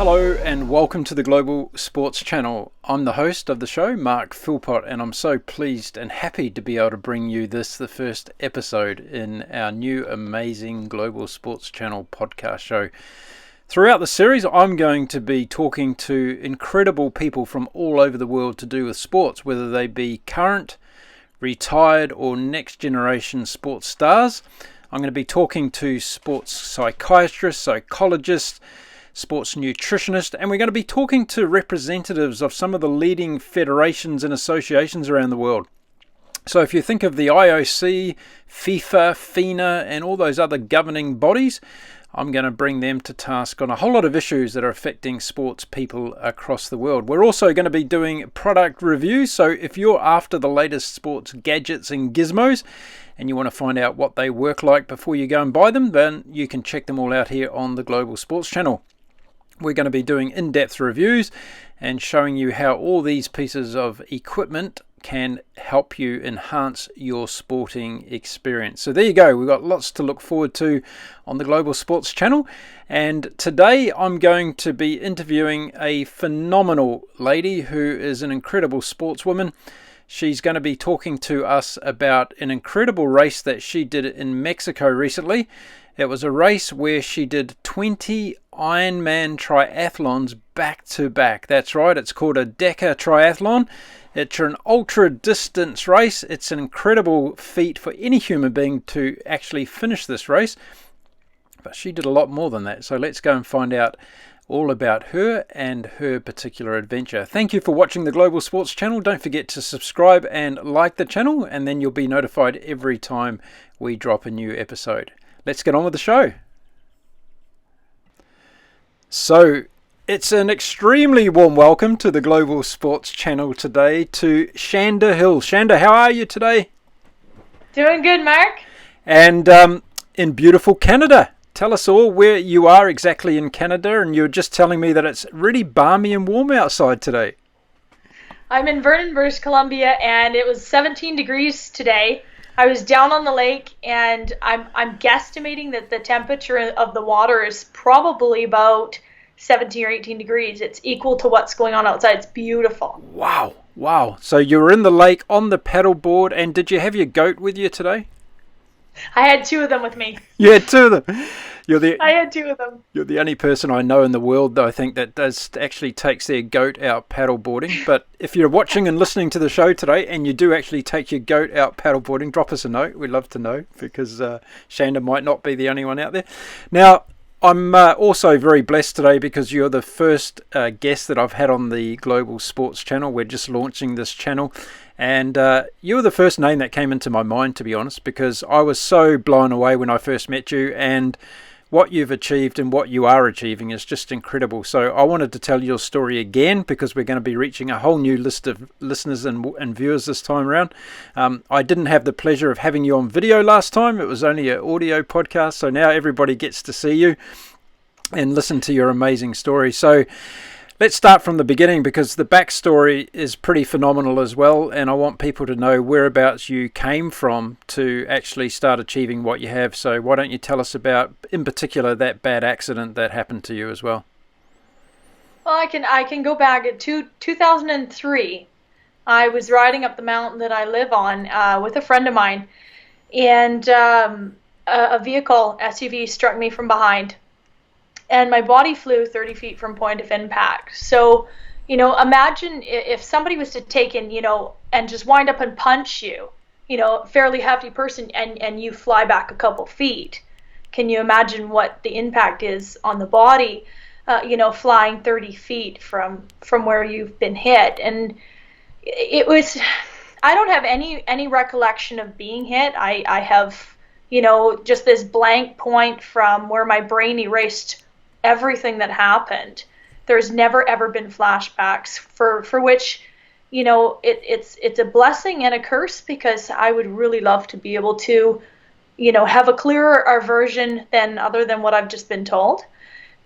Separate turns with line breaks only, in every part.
Hello and welcome to the Global Sports Channel. I'm the host of the show, Mark Philpott, and I'm so pleased and happy to be able to bring you the first episode in our new amazing Global Sports Channel podcast show. Throughout the series, I'm going to be talking to incredible people from all over the world to do with sports, whether they be current, retired, or next generation sports stars. I'm going to be talking to sports psychiatrists, psychologists, sports nutritionist, and we're going to be talking to representatives of some of the leading federations and associations around the world. So if you think of the IOC, FIFA, FINA, and all those other governing bodies, I'm going to bring them to task on a whole lot of issues that are affecting sports people across the world. We're also going to be doing product reviews, so if you're after the latest sports gadgets and gizmos, and you want to find out what they work like before you go and buy them, then you can check them all out here on the Global Sports Channel. We're going to be doing in-depth reviews and showing you how all these pieces of equipment can help you enhance your sporting experience. So there you go. We've got lots to look forward to on the Global Sports Channel. And today I'm going to be interviewing a phenomenal lady who is an incredible sportswoman. She's going to be talking to us about an incredible race that she did in Mexico recently. It was a race where she did 20 Ironman triathlons back to back. That's right, it's called a Deca triathlon. It's an ultra distance race. It's an incredible feat for any human being to actually finish this race. But she did a lot more than that. So let's go and find out all about her and her particular adventure. Thank you for watching the Global Sports Channel. Don't forget to subscribe and like the channel, and then you'll be notified every time we drop a new episode. Let's get on with the show. So, it's an extremely warm welcome to the Global Sports Channel today to Shanda Hill. Shanda, how are you today?
Doing good, Mark.
And in beautiful Canada. Tell us all where you are exactly in Canada, and you're just telling me that it's really balmy and warm outside today.
I'm in Vernon, British Columbia, and it was 17 degrees today. I was down on the lake, and I'm guesstimating that the temperature of the water is probably about 17 or 18 degrees. It's equal to what's going on outside. It's beautiful.
Wow. So you were in the lake on the paddleboard, and did you have your goat with you today?
I had two of them with me.
You had two of them.
I had two of them.
You're the only person I know in the world, though, I think, that does actually takes their goat out paddleboarding. But if you're watching and listening to the show today and you do actually take your goat out paddleboarding, drop us a note. We'd love to know, because Shanda might not be the only one out there. Now, I'm also very blessed today because you're the first guest that I've had on the Global Sports Channel. We're just launching this channel. And you were the first name that came into my mind, to be honest, because I was so blown away when I first met you, and what you've achieved and what you are achieving is just incredible. So I wanted to tell your story again, because we're going to be reaching a whole new list of listeners and viewers this time around. I didn't have the pleasure of having you on video last time. It was only an audio podcast. So now everybody gets to see you and listen to your amazing story. So let's start from the beginning, because the backstory is pretty phenomenal as well, and I want people to know whereabouts you came from to actually start achieving what you have. So why don't you tell us about, in particular, that bad accident that happened to you as well?
Well, I can go back to 2003. I was riding up the mountain that I live on with a friend of mine, and a vehicle, SUV, struck me from behind. And my body flew 30 feet from point of impact. So, imagine if somebody was to take in, and just wind up and punch you, a fairly hefty person, and you fly back a couple feet. Can you imagine what the impact is on the body, flying 30 feet from where you've been hit? And it was, I don't have any recollection of being hit. I have, just this blank point from where my brain erased everything that happened. There's never ever been flashbacks, for which, it's a blessing and a curse, because I would really love to be able to, have a clearer version other than what I've just been told.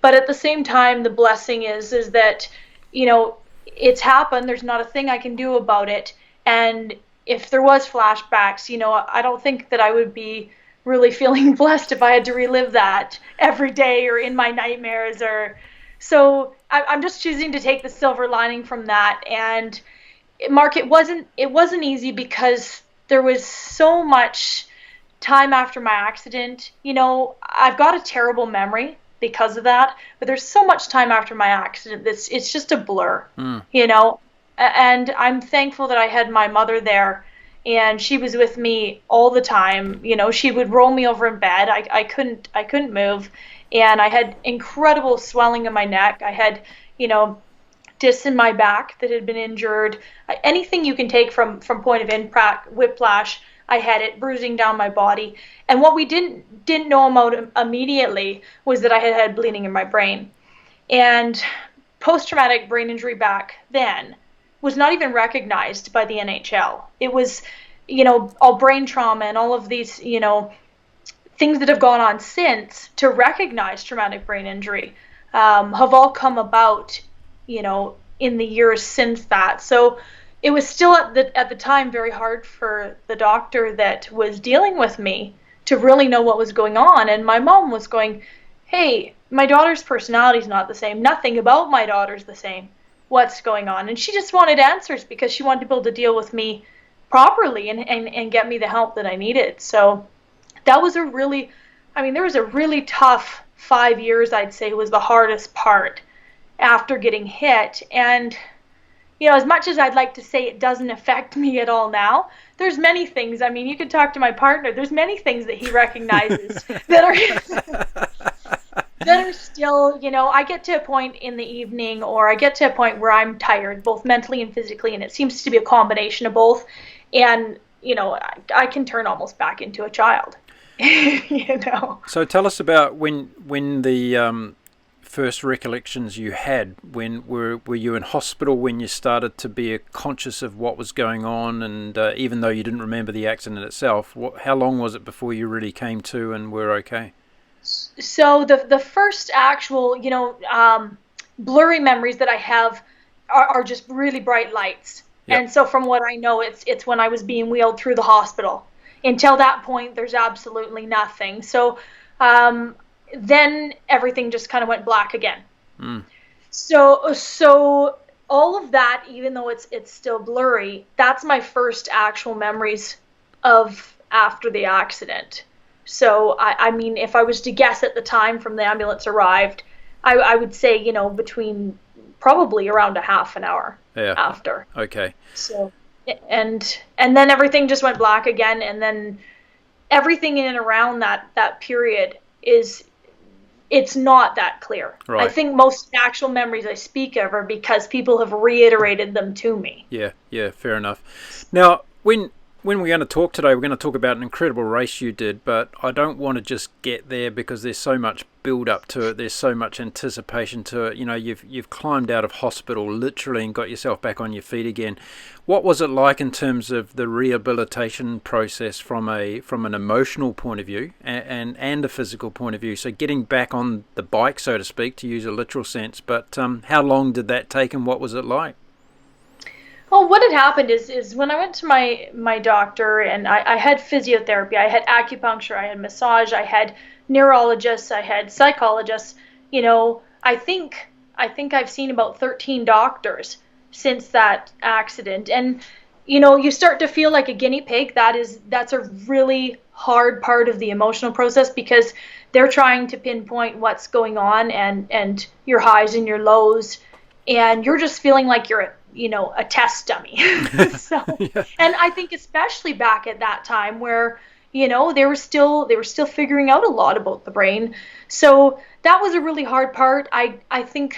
But at the same time, the blessing is that, it's happened. There's not a thing I can do about it. And if there was flashbacks, I don't think that I would be really feeling blessed if I had to relive that every day or in my nightmares. So I'm just choosing to take the silver lining from that. And Mark, it wasn't easy because there was so much time after my accident. I've got a terrible memory because of that, but there's so much time after my accident that's it's just a blur.
Mm.
And I'm thankful that I had my mother there, and she was with me all the time. She would roll me over in bed. I couldn't move, and I had incredible swelling in my neck. I had, discs in my back that had been injured. Anything you can take from point of impact, whiplash, I had it, bruising down my body. And what we didn't know about immediately was that I had bleeding in my brain. And post-traumatic brain injury back then was not even recognized by the NHL. It was, all brain trauma and all of these, things that have gone on since to recognize traumatic brain injury have all come about, in the years since that. So it was still at the time very hard for the doctor that was dealing with me to really know what was going on. And my mom was going, hey, my daughter's personality is not the same. Nothing about my daughter's the same. What's going on? And she just wanted answers because she wanted to be able to deal with me properly and get me the help that I needed. So that was there was a really tough 5 years, I'd say, was the hardest part after getting hit. And, as much as I'd like to say it doesn't affect me at all now, there's many things. I mean, you could talk to my partner. There's many things that he recognizes that are still, I get to a point in the evening, or I get to a point where I'm tired, both mentally and physically, and it seems to be a combination of both. And, I can turn almost back into a child.
So tell us about when the first recollections you had. When were you in hospital when you started to be conscious of what was going on, and even though you didn't remember the accident itself, how long was it before you really came to and were okay?
So the first actual blurry memories that I have are just really bright lights.
Yep.
And so from what I know, it's when I was being wheeled through the hospital. Until that point, there's absolutely nothing. So then everything just kind of went black again.
Mm.
So all of that, even though it's still blurry, that's my first actual memories of after the accident. So I mean, if I was to guess at the time from the ambulance arrived, I would say, between probably around a half an hour after.
Okay.
So and then everything just went black again, and then everything in and around that period it's not that clear.
Right.
I think most actual memories I speak of are because people have reiterated them to me.
Yeah, fair enough. Now, when we're going to talk today, we're going to talk about an incredible race you did, but I don't want to just get there because there's so much build up to it. There's so much anticipation to it. You've climbed out of hospital literally and got yourself back on your feet again. What was it like in terms of the rehabilitation process from an emotional point of view and a physical point of view? So getting back on the bike, so to speak, to use a literal sense, but how long did that take and what was it like?
Well, what had happened is when I went to my doctor, and I had physiotherapy, I had acupuncture, I had massage, I had neurologists, I had psychologists. I think I've seen about 13 doctors since that accident. And, you start to feel like a guinea pig. That's a really hard part of the emotional process because they're trying to pinpoint what's going on and your highs and your lows. And you're just feeling like you're a test dummy. So, yeah. And I think especially back at that time where, they were still figuring out a lot about the brain. So that was a really hard part. I think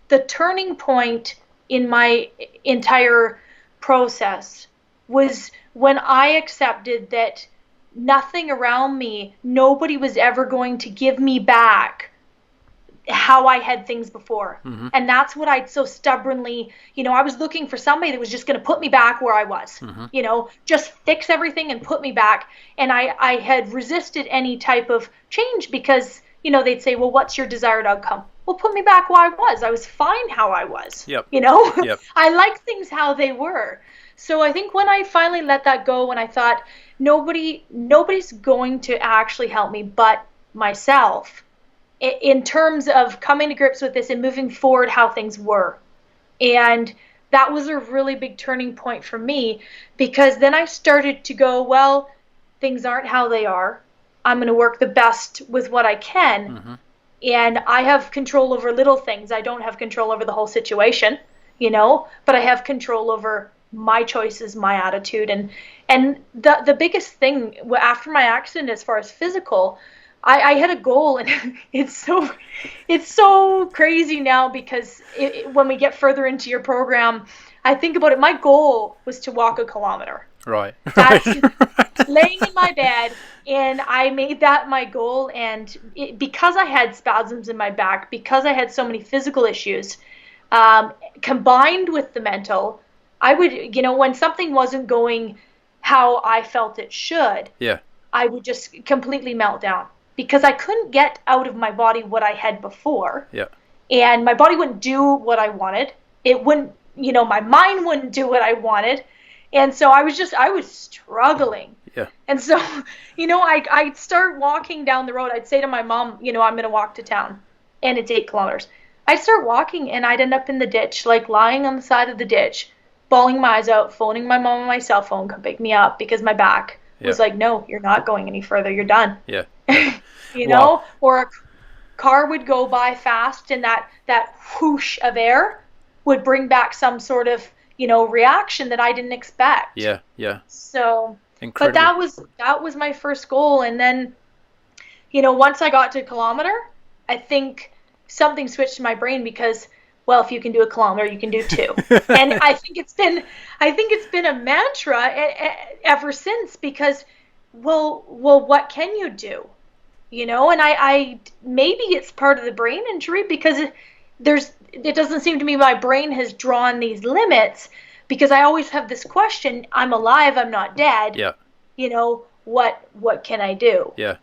the turning point in my entire process was when I accepted that nothing around me, nobody was ever going to give me back how I had things before.
Mm-hmm.
And that's what I'd so stubbornly, I was looking for somebody that was just going to put me back where I was,
mm-hmm.
Just fix everything and put me back. And I had resisted any type of change because, they'd say, well, what's your desired outcome? Well, put me back where I was. I was fine how I was,
Yep.
Yep. I like things how they were. So I think when I finally let that go, when I thought nobody's going to actually help me but myself, in terms of coming to grips with this and moving forward how things were. And that was a really big turning point for me, because then I started to go, well, things aren't how they are. I'm going to work the best with what I can.
Mm-hmm.
And I have control over little things. I don't have control over the whole situation, but I have control over my choices, my attitude. And the biggest thing after my accident, as far as physical, I had a goal, and it's so crazy now, because when we get further into your program, I think about it. My goal was to walk a kilometer.
Right.
That's laying in my bed, and I made that my goal. And because I had spasms in my back, because I had so many physical issues, combined with the mental, I would, when something wasn't going how I felt it should,
yeah,
I would just completely melt down, because I couldn't get out of my body what I had before.
Yeah.
And my body wouldn't do what I wanted. It wouldn't, my mind wouldn't do what I wanted. And so I was struggling.
Yeah.
And so, I'd start walking down the road. I'd say to my mom, I'm going to walk to town, and it's 8 kilometers. I'd start walking, and I'd end up in the ditch, like lying on the side of the ditch, bawling my eyes out, phoning my mom on my cell phone, come pick me up, because my back was like, no, you're not going any further. You're done.
Yeah.
Wow. Or a car would go by fast, and that whoosh of air would bring back some sort of, reaction that I didn't expect.
Yeah. Yeah.
So,
incredible.
But that was my first goal. And then, once I got to a kilometer, I think something switched in my brain, because, well, if you can do a kilometer, you can do 2. And I think it's been a mantra ever since, because, well, what can you do? And I maybe it's part of the brain injury, because it doesn't seem to me my brain has drawn these limits, because I always have this question, I'm alive, I'm not dead.
Yeah.
What can I do?
Yeah.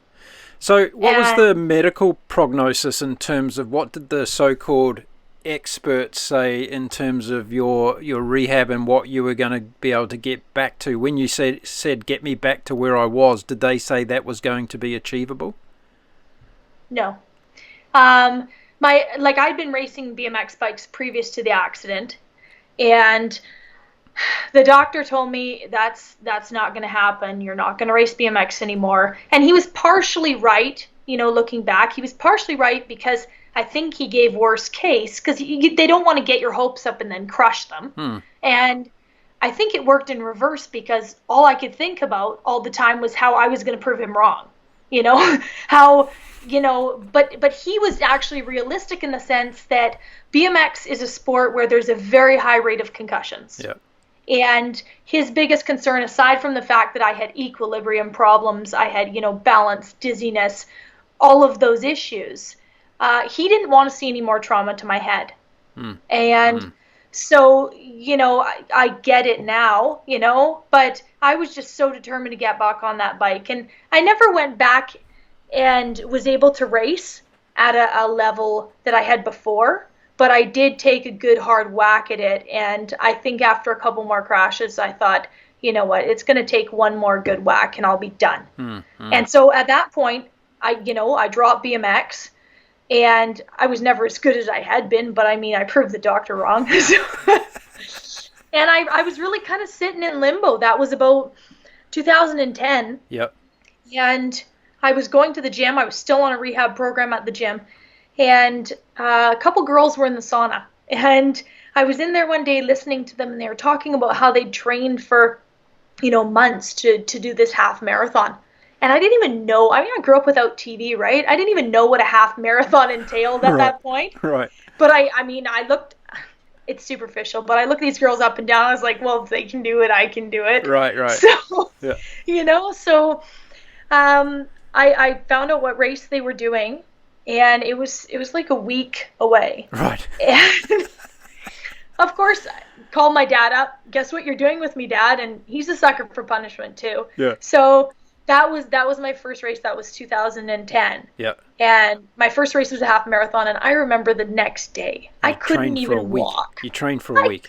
So what was the medical prognosis in terms of, what did the so-called experts say in terms of your rehab and what you were going to be able to get back to? When you said get me back to where I was, did they say that was going to be achievable?
No. I'd been racing BMX bikes previous to the accident, and the doctor told me that's not going to happen. You're not going to race BMX anymore. And he was partially right, looking back. He was partially right, because I think he gave worst case, because they don't want to get your hopes up and then crush them. And I think it worked in reverse, because all I could think about all the time was how I was going to prove him wrong. But he was actually realistic in the sense that BMX is a sport where there's a very high rate of concussions.
Yeah.
And his biggest concern, aside from the fact that I had equilibrium problems, I had, balance, dizziness, all of those issues, he didn't want to see any more trauma to my head. And so, I get it now, but I was just so determined to get back on that bike. And I never went back and was able to race at a level that I had before, but I did take a good hard whack at it. And I think after a couple more crashes, I thought, you know what, it's going to take one more good whack and I'll be done. And so at that point, I dropped BMX, and I was never as good as I had been, but I proved the doctor wrong. And I was really kind of sitting in limbo. That was about 2010.
Yep.
And I was going to the gym. I was still on a rehab program at the gym. And a couple girls were in the sauna. And I was in there one day listening to them, and they were talking about how they trained for, months to do this half marathon. And I didn't even know. I grew up without TV, right? I didn't even know what a half marathon entailed at that point.
Right.
But I looked, it's superficial, but I looked these girls up and down. I was like, well, if they can do it, I can do it.
Right.
So,
yeah.
So I found out what race they were doing, and it was like a week away.
Right.
And of course, I called my dad up. Guess what you're doing with me, Dad? And he's a sucker for punishment too.
Yeah.
So that was my first race. That was 2010.
Yeah.
And my first race was a half marathon, and I remember the next day I couldn't even walk.
You trained for a week.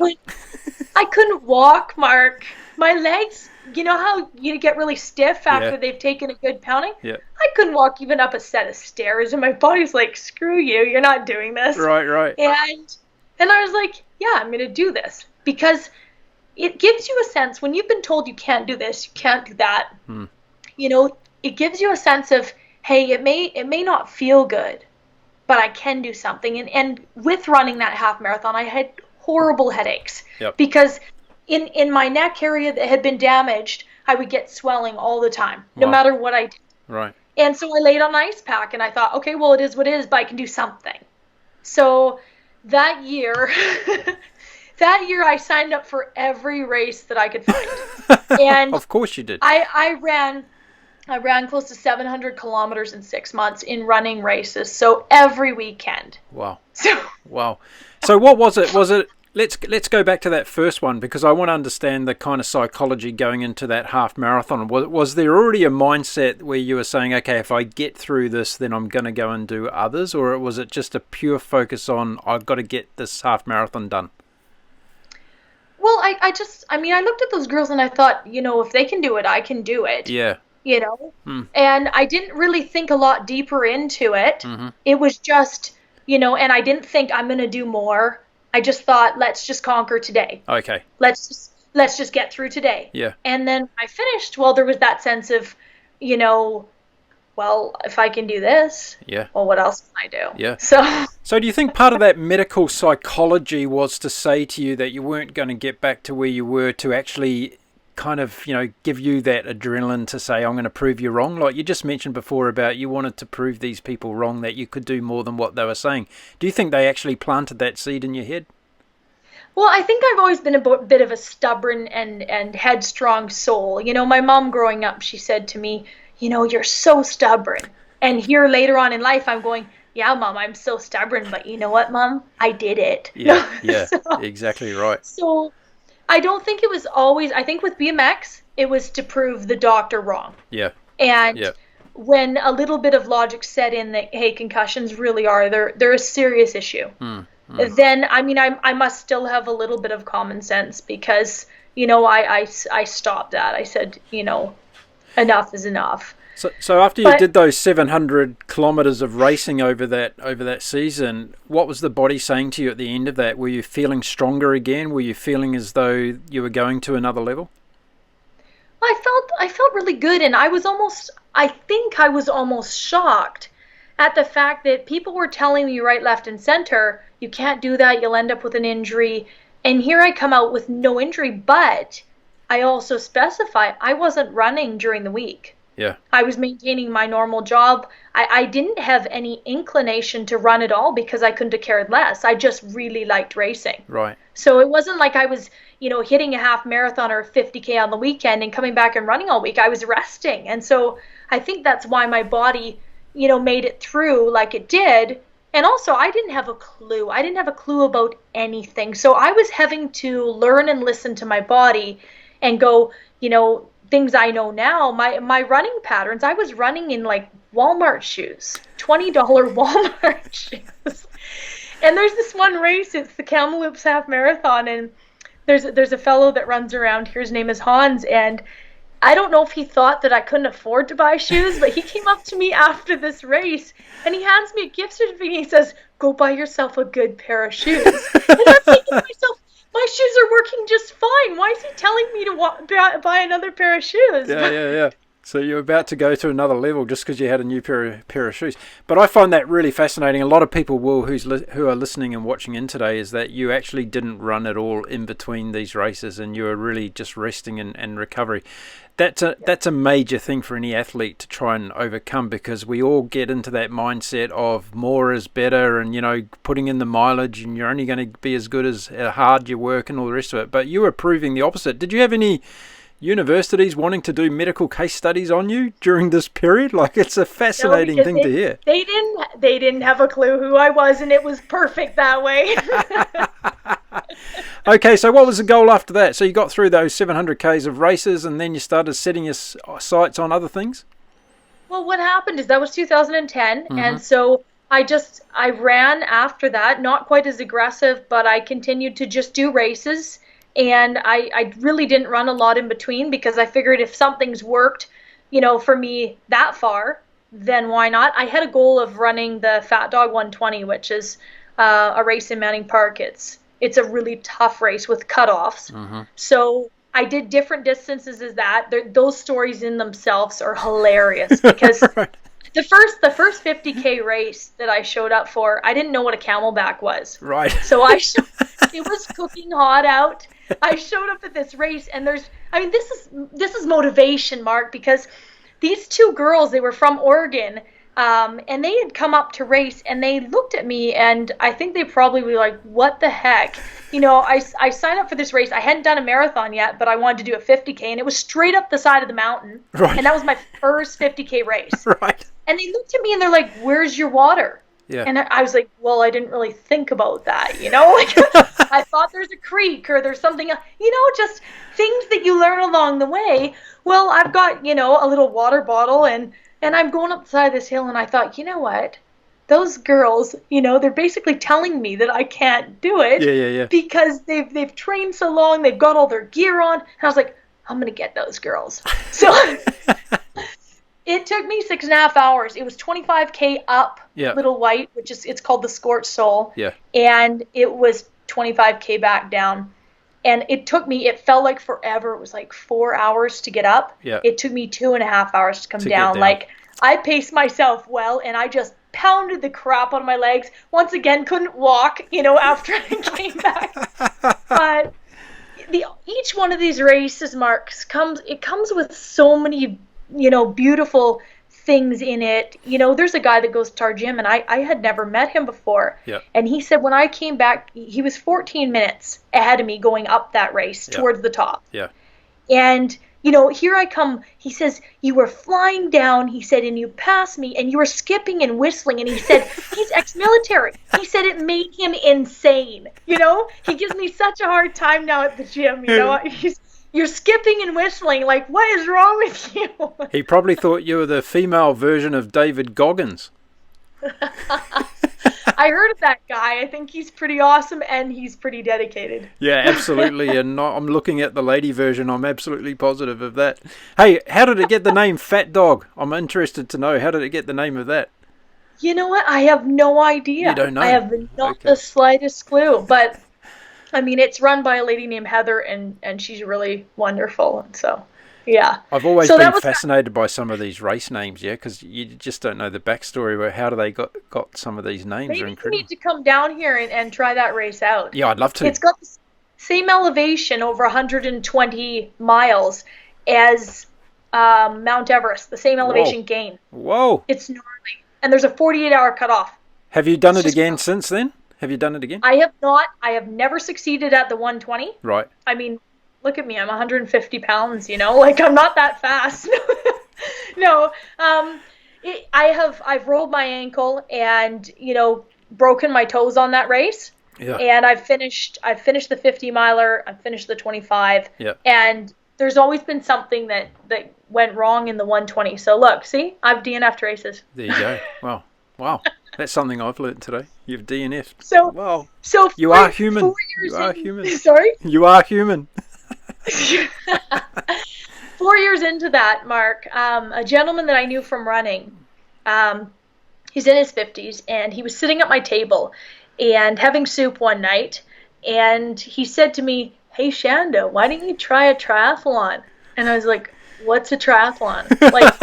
I couldn't walk, Mark. My legs, you know how you get really stiff after they've taken a good pounding?
Yeah.
I couldn't walk even up a set of stairs, and my body's like, screw you, you're not doing this.
Right.
And I was like, yeah, I'm going to do this, because it gives you a sense when you've been told you can't do this, you can't do that. You know, it gives you a sense of, hey, it may not feel good, but I can do something. And with running that half marathon, I had horrible headaches because in my neck area that had been damaged, I would get swelling all the time, no matter what I did.
Right.
And so I laid on an ice pack, and I thought, okay, well, it is what it is, but I can do something. So that year, I signed up for every race that I could find. And
of course you did.
I ran close to 700 kilometers in 6 months in running races. So every weekend.
Wow. So what was it? Let's go back to that first one, because I want to understand the kind of psychology going into that half marathon. Was there already a mindset where you were saying, okay, if I get through this, then I'm going to go and do others? Or was it just a pure focus on, I've got to get this half marathon done?
Well, I looked at those girls and I thought, you know, if they can do it, I can do it.
Yeah.
You know, and I didn't really think a lot deeper into it. It was just, you know, and I didn't think I'm going to do more. I just thought, let's just conquer today.
Okay.
Let's just get through today.
Yeah.
And then when I finished, well, there was that sense of, you know, well, if I can do this, well, what else can I do?
Yeah. So do you think part of that medical psychology was to say to you that you weren't going to get back to where you were, to actually kind of, you know, give you that adrenaline to say, I'm going to prove you wrong? Like you just mentioned before about you wanted to prove these people wrong, that you could do more than what they were saying. Do you think they actually planted that seed in your head?
Well, I think I've always been a bit of a stubborn and headstrong soul. You know, my mom growing up, she said to me, you know, you're so stubborn. And here later on in life, I'm going, yeah, Mom, I'm so stubborn. But you know what, Mom? I did it.
Yeah, so, exactly right.
So I don't think it was always, I think with BMX, it was to prove the doctor wrong.
Yeah.
And when a little bit of logic set in that, hey, concussions really are, they're a serious issue. Then, I mean, I must still have a little bit of common sense, because, you know, I stopped that. I said, you know, enough is enough.
So after you did those 700 kilometers of racing over that season, what was the body saying to you at the end of that? Were you feeling stronger again? Were you feeling as though you were going to another level?
I felt really good, and I think I was almost shocked at the fact that people were telling me right, left, and center, you can't do that, you'll end up with an injury. And here I come out with no injury, but I also specify I wasn't running during the week.
Yeah.
I was maintaining my normal job. I didn't have any inclination to run at all, because I couldn't have cared less. I just really liked racing.
Right.
So it wasn't like I was, you know, hitting a half marathon or 50K on the weekend and coming back and running all week. I was resting. And so I think that's why my body, you know, made it through like it did. And also, I didn't have a clue. I didn't have a clue about anything. So I was having to learn and listen to my body and go, you know, things I know now, my running patterns, I was running in like Walmart shoes, $20 Walmart shoes. And there's this one race, it's the Kamloops Half Marathon, and there's a fellow that runs around here, his name is Hans, and I don't know if he thought that I couldn't afford to buy shoes, but he came up to me after this race, and he hands me a gift certificate, and he says, go buy yourself a good pair of shoes. And I'm thinking to myself, my shoes are working just fine. Why is he telling me to buy another pair of shoes?
Yeah. So you're about to go to another level just because you had a new pair of shoes. But I find that really fascinating. A lot of people who are listening and watching in today is that you actually didn't run at all in between these races, and you were really just resting and recovery. That's a major thing for any athlete to try and overcome, because we all get into that mindset of more is better, and, you know, putting in the mileage, and you're only going to be as good as how hard you work and all the rest of it. But you were proving the opposite. Did you have any universities wanting to do medical case studies on you during this period? Like, it's a fascinating thing to hear.
They didn't have a clue who I was, and it was perfect that way.
Okay, so what was the goal after that? So you got through those 700 Ks of races, and then you started setting your sights on other things?
Well, what happened is that was 2010, and so I ran after that, not quite as aggressive, but I continued to just do races. And I really didn't run a lot in between, because I figured if something's worked, you know, for me that far, then why not? I had a goal of running the Fat Dog 120, which is a race in Manning Park. It's a really tough race with cutoffs. So I did different distances as that. Those stories in themselves are hilarious because
Right.
the first 50K race that I showed up for, I didn't know what a camelback was.
Right.
So it was cooking hot out. I showed up at this race, and this is motivation, Mark, because these two girls, they were from Oregon, and they had come up to race, and they looked at me, and I think they probably were like, what the heck? I signed up for this race. I hadn't done a marathon yet, but I wanted to do a 50K, and it was straight up the side of the mountain.
Right.
And that was my first 50K race.
Right.
And they looked at me, and they're like, where's your water?
Yeah.
And I was like, well, I didn't really think about that, Like, I thought there's a creek or there's something, just things that you learn along the way. Well, I've got, a little water bottle, and I'm going up the side of this hill, and I thought, you know what? Those girls, they're basically telling me that I can't do it.
Yeah.
Because they've trained so long, they've got all their gear on. And I was like, I'm going to get those girls. So it took me 6.5 hours. It was 25K up, Little White, it's called the Scorched Soul.
Yeah.
And it was 25K back down. And it felt like forever. It was like 4 hours to get up.
Yeah.
It took me 2.5 hours to come down. Like, I paced myself well, and I just pounded the crap out of my legs. Once again, couldn't walk, after I came back. But each one of these races, Mark, comes with so many, beautiful things in it. There's a guy that goes to our gym, and I had never met him before.
Yeah.
And he said when I came back, he was 14 minutes ahead of me going up that race towards the top.
Yeah.
And, here I come. He says, you were flying down, he said, and you passed me, and you were skipping and whistling. And he said, he's ex-military. He said it made him insane. He gives me such a hard time now at the gym. You're skipping and whistling. Like, what is wrong with you?
He probably thought you were the female version of David Goggins.
I heard of that guy. I think he's pretty awesome, and he's pretty dedicated.
Yeah, absolutely. And I'm looking at the lady version. I'm absolutely positive of that. Hey, how did it get the name Fat Dog? I'm interested to know. How did it get the name of that?
You know what? I have no idea.
You don't know?
I have not the slightest clue. But, it's run by a lady named Heather, and she's really wonderful. And so, yeah.
I've always been fascinated by some of these race names, because you just don't know the backstory. Where how do they got some of these names?
Maybe
are incredible.
You need to come down here and try that race out.
Yeah, I'd love to.
It's got the same elevation over 120 miles as Mount Everest, the same elevation gain.
Whoa.
It's gnarly. And there's a 48-hour cutoff.
Have you done it again since then? Have you done it again?
I have not. I have never succeeded at the 120.
Right.
Look at me. I'm 150 pounds, like I'm not that fast. No. I've rolled my ankle and, broken my toes on that race.
Yeah.
And I've finished the 50 miler. I've finished the 25.
Yeah.
And there's always been something that went wrong in the 120. So look, see, I've DNF'd races.
There you go. Wow. That's something I've learned today. You've DNF'd.
So,
wow.
So
you are human.
You are human. Sorry?
You are human.
4 years into that, Mark, a gentleman that I knew from running, he's in his 50s, and he was sitting at my table and having soup one night, and he said to me, hey, Shanda, why don't you try a triathlon? And I was like, what's a triathlon? Like,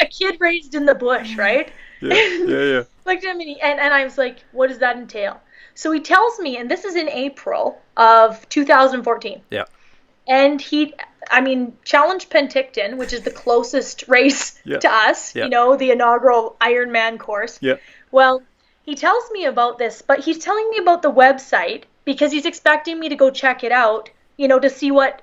a kid raised in the bush, right?
Yeah.
Looked at me, and I was like, what does that entail? So he tells me, and this is in April of 2014.
Yeah.
And challenged Penticton, which is the closest race to us, the inaugural Ironman course.
Yeah.
Well, he tells me about this, but he's telling me about the website because he's expecting me to go check it out, to see what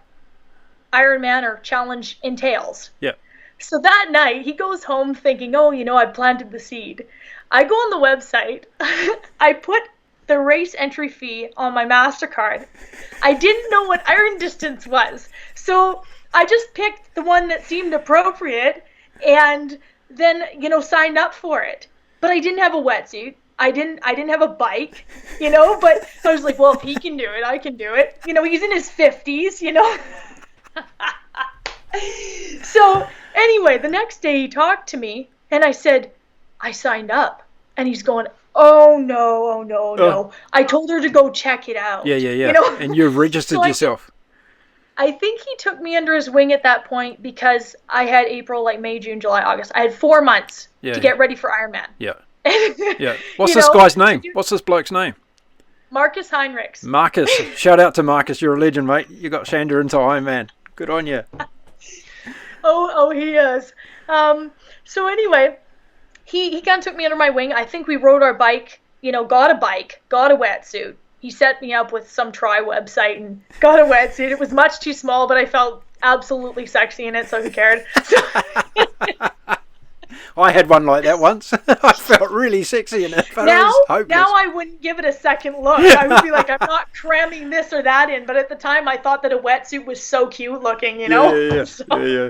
Ironman or challenge entails.
Yeah.
So that night, he goes home thinking, I planted the seed. I go on the website. I put the race entry fee on my MasterCard. I didn't know what Iron Distance was. So I just picked the one that seemed appropriate and then, signed up for it. But I didn't have a wetsuit. I didn't have a bike, but I was like, well, if he can do it, I can do it. He's in his 50s, So anyway, the next day he talked to me And I said, I signed up. And he's going, oh, no, oh, no, no. I told her to go check it out.
Yeah.
You know?
And you've registered yourself.
I think he took me under his wing at that point because I had April, like May, June, July, August. I had 4 months to get ready for Ironman.
Yeah. Yeah. What's this guy's name? What's this bloke's name?
Marcus Heinrichs.
Marcus. Shout out to Marcus. You're a legend, mate. You got Shanda into Ironman. Good on you.
Oh, he is. So anyway, he kind of took me under my wing. I think we rode our bike, got a wetsuit. He set me up with some tri website and got a wetsuit. It was much too small, but I felt absolutely sexy in it, so who cared?
I had one like that once. I felt really sexy in it, but it was hopeless.
Now I wouldn't give it a second look. I would be like, I'm not cramming this or that in. But at the time, I thought that a wetsuit was so cute looking,
Yeah.
So,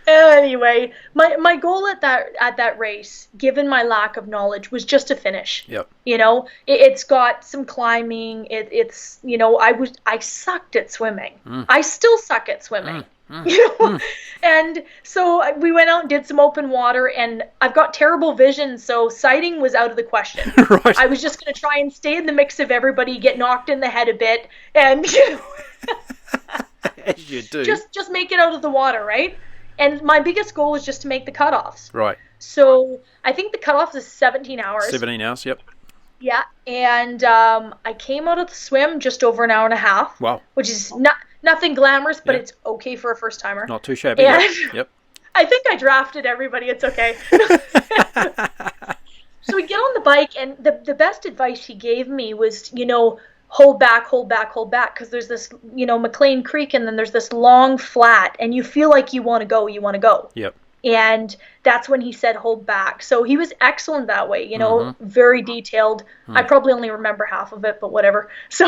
anyway, my goal at that race, given my lack of knowledge, was just to finish.
Yep.
It's got some climbing. I sucked at swimming. I still suck at swimming. And so we went out and did some open water, and I've got terrible vision, so sighting was out of the question.
Right.
I was just going to try and stay in the mix of everybody, get knocked in the head a bit, and
as you do,
just make it out of the water, right? And my biggest goal was just to make the cutoffs.
Right.
So I think the cutoff is 17 hours.
17 hours, yep.
Yeah, and I came out of the swim just over an hour and a half.
Wow.
Which is nothing glamorous, but it's okay for a first timer.
Not too shabby.
And
yep.
I think I drafted everybody. It's okay. So we get on the bike, and the best advice he gave me was, hold back, because there's this, McLean Creek, and then there's this long flat, and you feel like you want to go.
Yep.
And that's when he said, hold back. So he was excellent that way, very detailed. I probably only remember half of it, but whatever. So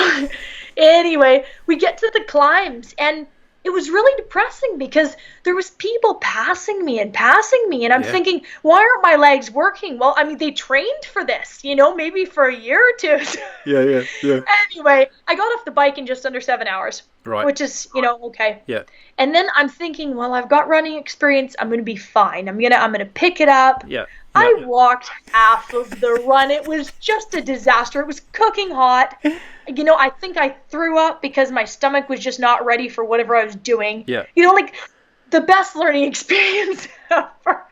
anyway, we get to the climbs, and it was really depressing because there was people passing me, and I'm thinking, why aren't my legs working? Well, I mean, they trained for this, maybe for a year or two.
Yeah.
Anyway, I got off the bike in just under 7 hours,
right,
which is, okay.
Yeah.
And then I'm thinking, well, I've got running experience. I'm going to be fine. I'm gonna pick it up.
Yeah.
I walked half of the run. It was just a disaster. It was cooking hot. I think I threw up because my stomach was just not ready for whatever I was doing.
Yeah.
Like the best learning experience ever.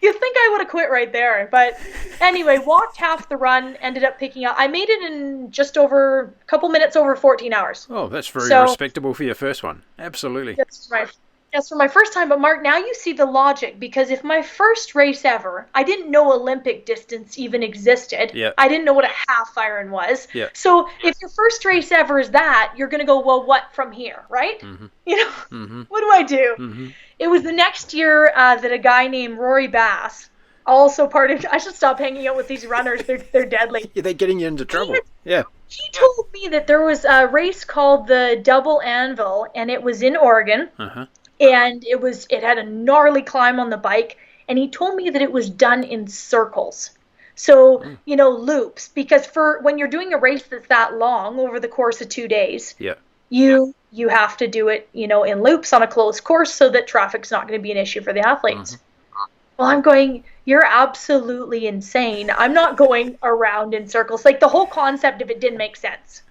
You'd think I would have quit right there. But anyway, walked half the run, ended up picking up. I made it in just over a couple minutes over 14 hours.
Oh, that's very respectable for your first one. Absolutely. That's for my first time. But Mark, now you see the logic, because if my first race ever, I didn't know Olympic distance even existed. Yeah.
I didn't know what a half iron was.
Yeah.
So if your first race ever is that, you're going to go, well, what from here, right?
Mm-hmm.
What do I do?
Mm-hmm.
It was the next year that a guy named Rory Bass, also part of, I should stop hanging out with these runners. They're deadly.
Yeah, they're getting you into trouble. Yeah.
He told me that there was a race called the Double Anvil, and it was in Oregon.
Uh-huh.
And it had a gnarly climb on the bike, and he told me that it was done in circles. So, loops, because when you're doing a race that's that long over the course of 2 days, you have to do it, in loops on a closed course so that traffic's not going to be an issue for the athletes. Mm-hmm. Well, I'm going, you're absolutely insane. I'm not going around in circles. Like, the whole concept of it didn't make sense.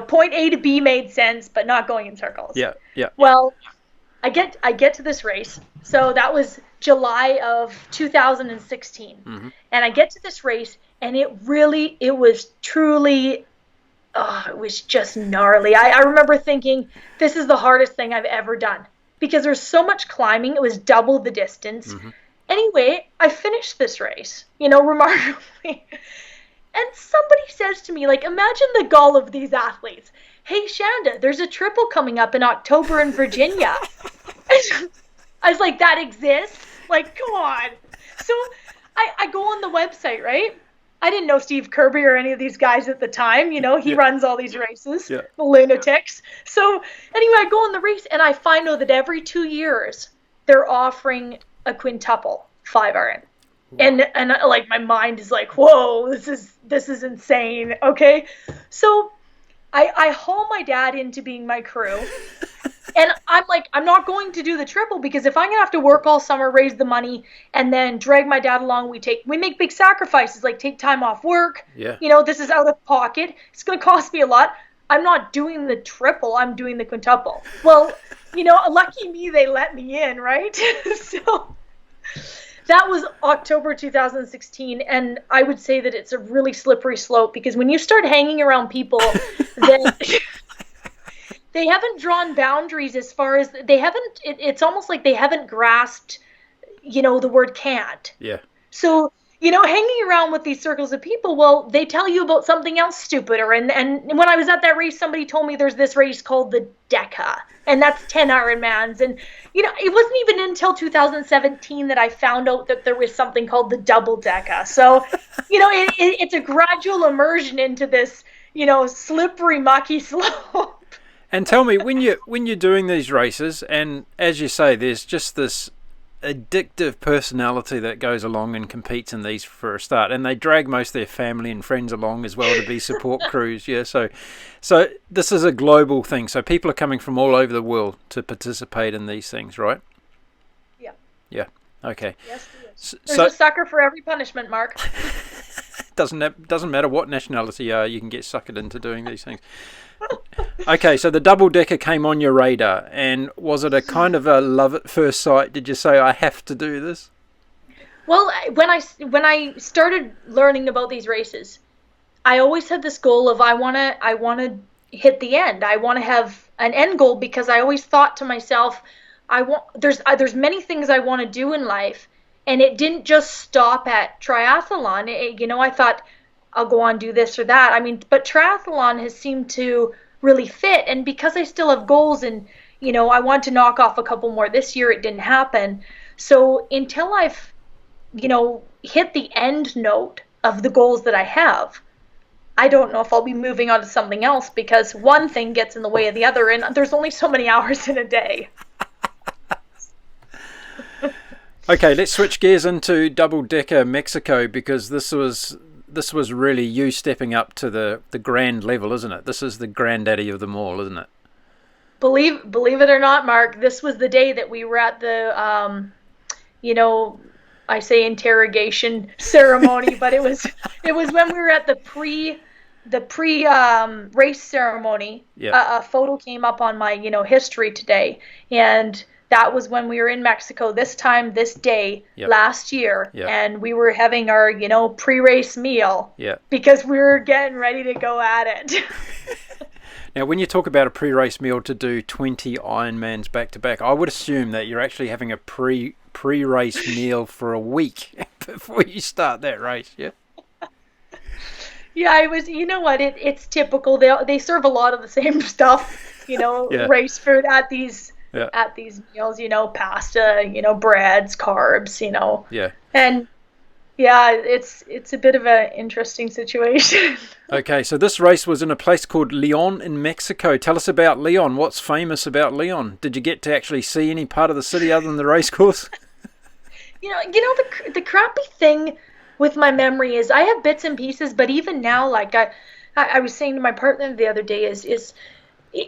Point A to B made sense, but not going in circles.
Yeah.
Well, I get to this race. So that was July of 2016. Mm-hmm. And I get to this race, and it was truly, it was just gnarly. I remember thinking, this is the hardest thing I've ever done, because there's so much climbing. It was double the distance. Mm-hmm. Anyway, I finished this race, remarkably. And somebody says to me, like, imagine the gall of these athletes. Hey, Shanda, there's a triple coming up in October in Virginia. I was like, that exists? Like, come on. So I go on the website, right? I didn't know Steve Kirby or any of these guys at the time. He runs all these races, the lunatics. So anyway, I go on the race, and I find out that every 2 years they're offering a quintuple 5 iron. Wow. And like, my mind is like, whoa, this is insane. Okay. So I haul my dad into being my crew. And I'm like, I'm not going to do the triple, because if I'm gonna have to work all summer, raise the money, and then drag my dad along, we make big sacrifices, like take time off work.
Yeah.
This is out of pocket. It's gonna cost me a lot. I'm not doing the triple. I'm doing the quintuple. Well, lucky me, they let me in, right? So that was October 2016, and I would say that it's a really slippery slope, because when you start hanging around people that they haven't drawn boundaries, as far as they haven't, it's almost like they haven't grasped, the word can't.
Yeah.
So, hanging around with these circles of people, well, they tell you about something else stupider. And when I was at that race, somebody told me there's this race called the Deca, and that's 10 Ironmans. And, it wasn't even until 2017 that I found out that there was something called the double Deca. So, it's a gradual immersion into this, slippery, mucky slope.
And tell me, when you're doing these races, and as you say, there's just this addictive personality that goes along and competes in these for a start, and they drag most of their family and friends along as well to be support crews. Yeah, so this is a global thing. So people are coming from all over the world to participate in these things, right?
Yeah.
Yeah. Okay.
Yes, there's a sucker for every punishment, Mark.
Doesn't matter what nationality you are, you can get suckered into doing these things. Okay, so the double decker came on your radar, and was it a kind of a love at first sight? Did you say, I have to do this?
Well, when I started learning about these races, I always had this goal of I want to hit the end. I want to have an end goal, because I always thought to myself, there's many things I want to do in life, and it didn't just stop at triathlon. I thought I'll go on do this or that. I mean, but triathlon has seemed to really fit, and because I still have goals, and I want to knock off a couple more this year, it didn't happen. So until I've hit the end note of the goals that I have, I don't know if I'll be moving on to something else, because one thing gets in the way of the other, and there's only so many hours in a day.
Okay, let's switch gears into double decker Mexico, because this was really you stepping up to the grand level, isn't it? This is the granddaddy of them all, isn't it?
Believe it or not, Mark, this was the day that we were at the, I say interrogation ceremony, but it was when we were at the pre race ceremony.
Yeah.
A photo came up on my history today, and that was when we were in Mexico this day,
yep.
last year,
yep.
and we were having our, pre-race meal,
yeah.
because we were getting ready to go at it.
Now, when you talk about a pre-race meal to do 20 Ironmans back to back, I would assume that you're actually having a pre-race meal for a week before you start that race, yeah?
Yeah, it was. You know what? It's typical. They serve a lot of the same stuff,
yeah.
race food at these.
Yeah.
At these meals, pasta, breads, carbs,
Yeah.
And yeah, it's a bit of an interesting situation.
Okay, so this race was in a place called Leon in Mexico. Tell us about Leon. What's famous about Leon? Did you get to actually see any part of the city other than the race course?
The crappy thing with my memory is I have bits and pieces, but even now, like I was saying to my partner the other day, is